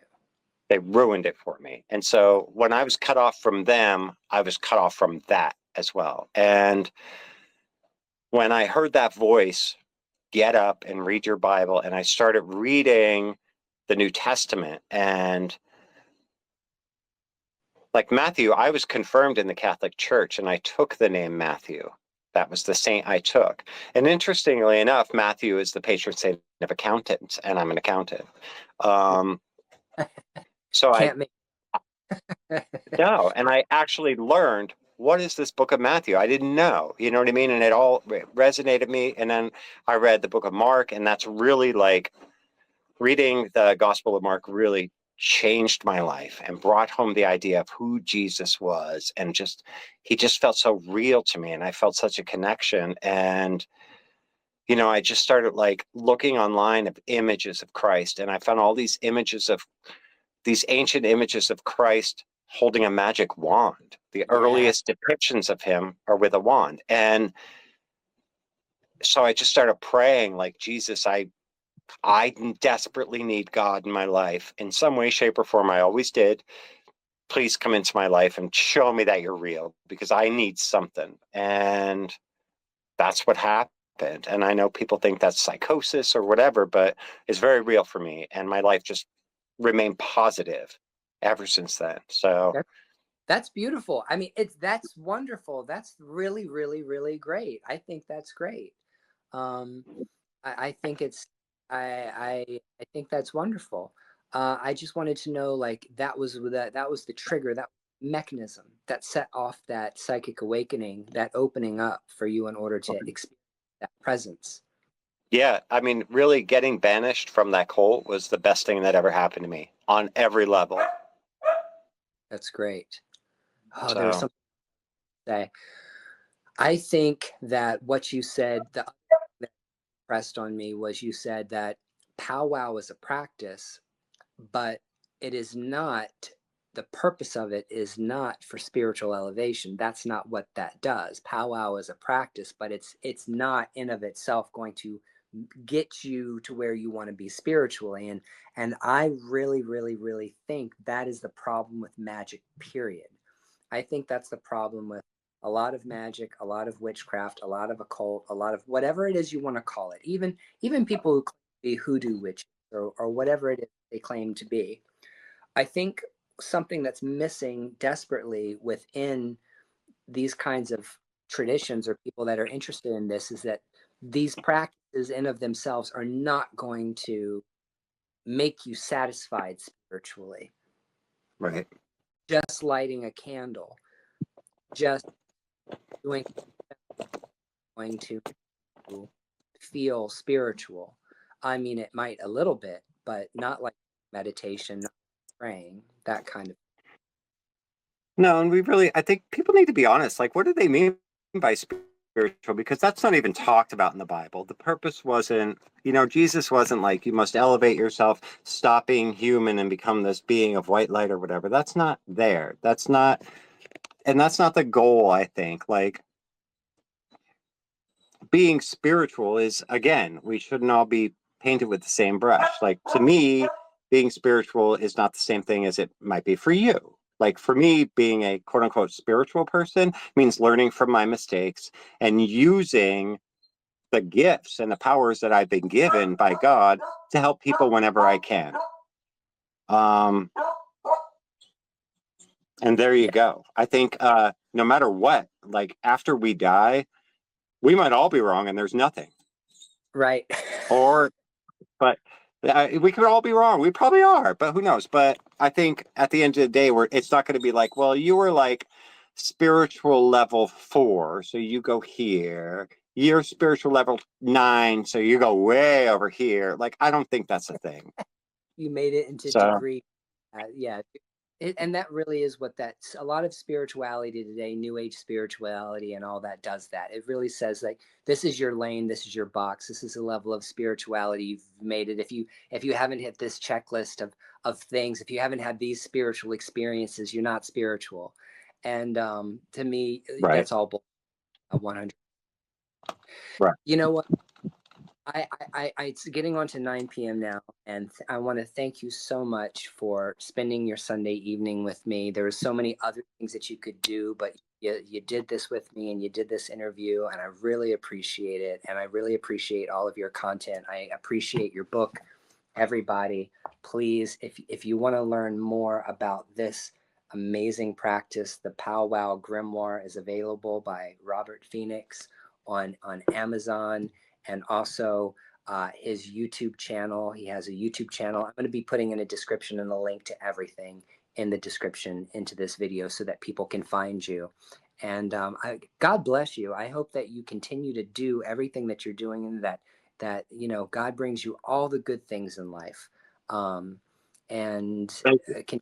They ruined it for me. And so when I was cut off from them, I was cut off from that as well. And when I heard that voice, get up and read your Bible, and I started reading the New Testament. And like Matthew, I was confirmed in the Catholic Church and I took the name Matthew. That was the saint I took. And interestingly enough, Matthew is the patron saint of accountants, and I'm an accountant. Um, so I Can't make know, and I actually learned what is this book of Matthew? I didn't know, you know what I mean? And it all resonated me. And then I read the book of Mark, and that's really like reading the Gospel of Mark really changed my life and brought home the idea of who Jesus was. And he just felt so real to me. And I felt such a connection. And, I just started like looking online of images of Christ. And I found all these ancient images of Christ holding a magic wand. The Yeah. earliest depictions of him are with a wand. And so I just started praying like, Jesus, I desperately need God in my life in some way, shape, or form. I always did. Please come into my life and show me that you're real because I need something. And that's what happened. And I know people think that's psychosis or whatever, but it's very real for me. And my life just remained positive ever since then. So, that, that's beautiful. I mean, that's wonderful. That's really, really, really great. I think that's great. um I think it's I think that's wonderful. I just wanted to know, like, that was the trigger, that mechanism that set off that psychic awakening, that opening up for you in order to experience that presence. Yeah, I mean, really getting banished from that cult was the best thing that ever happened to me on every level. That's great. Oh, there was So, something to say. I think that what you said, the other thing that impressed on me was you said that powwow is a practice, but it is not, the purpose of it is not for spiritual elevation. That's not what that does. Powwow is a practice, but it's not in of itself going to get you to where you want to be spiritually. And I really think that is the problem with magic, period. I think that's the problem with a lot of magic, a lot of witchcraft, a lot of occult, a lot of whatever it is you want to call it. Even people who claim to be hoodoo witches, or whatever it is they claim to be. I think something that's missing desperately within these kinds of traditions, or people that are interested in this, is that these practices in of themselves are not going to make you satisfied spiritually. right. Just lighting a candle, just doing, going to feel spiritual. I mean, it might a little bit, but not like meditation, not praying, that kind of. No, and we really, I think people need to be honest. Like, what do they mean by spiritual? Because that's not even talked about in the Bible. The purpose wasn't, Jesus wasn't like, you must elevate yourself, stop being human and become this being of white light or whatever. That's not there. And that's not the goal, I think. Like, being spiritual is, again, we shouldn't all be painted with the same brush. Like, to me, being spiritual is not the same thing as it might be for you. Like, for me, being a quote unquote spiritual person means learning from my mistakes and using the gifts and the powers that I've been given by God to help people whenever I can. Um, and there you Yeah, go. I think no matter what, like after we die, we might all be wrong and there's nothing. right. Or but we could all be wrong. We probably are, but who knows? But I think at the end of the day, it's not going to be like, well, you were like spiritual level 4, so you go here. You're spiritual level 9, so you go way over here. Like, I don't think that's a thing. You made it into So, degree. Yeah. And that really is what that's, a lot of spirituality today, new age spirituality and all that does that. It really says, like, this is your lane, this is your box, this is a level of spirituality, you've made it. If you haven't hit this checklist of things, if you haven't had these spiritual experiences, you're not spiritual. And to me, right, that's all bull. 100. right. You know what? It's getting on to 9 p.m. now, and I want to thank you so much for spending your Sunday evening with me. There were so many other things that you could do, but you did this with me and you did this interview, and I really appreciate it. And I really appreciate all of your content. I appreciate your book. Everybody, please, if you want to learn more about this amazing practice, the Powwow Grimoire is available by Robert Phoenix on Amazon, and also his YouTube channel. He has a YouTube channel. I'm going to be putting in a description and a link to everything in the description into this video so that people can find you. And God bless you. I hope that you continue to do everything that you're doing, and that God brings you all the good things in life, and Thank you. can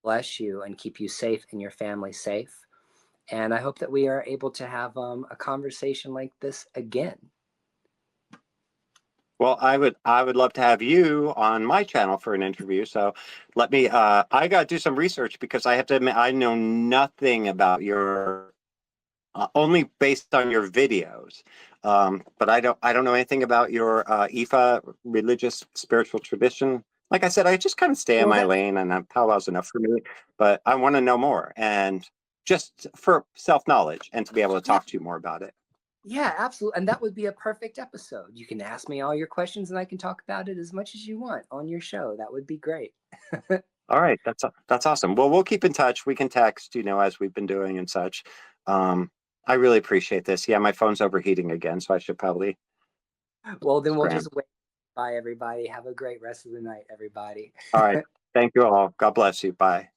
bless you and keep you safe and your family safe. And I hope that we are able to have a conversation like this again. Well, I would love to have you on my channel for an interview. So let me I got to do some research because I have to admit I know nothing about your only based on your videos. But I don't know anything about your IFA religious spiritual tradition. Like I said, I just kind of stay in Well, my that's, lane, and powwow's enough for me. But I want to know more, and just for self knowledge, and to be able to yeah, talk to you more about it. yeah, absolutely. And that would be a perfect episode. You can ask me all your questions and I can talk about it as much as you want on your show. That would be great. All right, that's awesome. Well, we'll keep in touch. We can text, as we've been doing and such. Um, I really appreciate this. Yeah, my phone's overheating again, so I should probably Well, then we'll scram. just wait. Bye, everybody. Have a great rest of the night, everybody. All right. Thank you all. God bless you. Bye.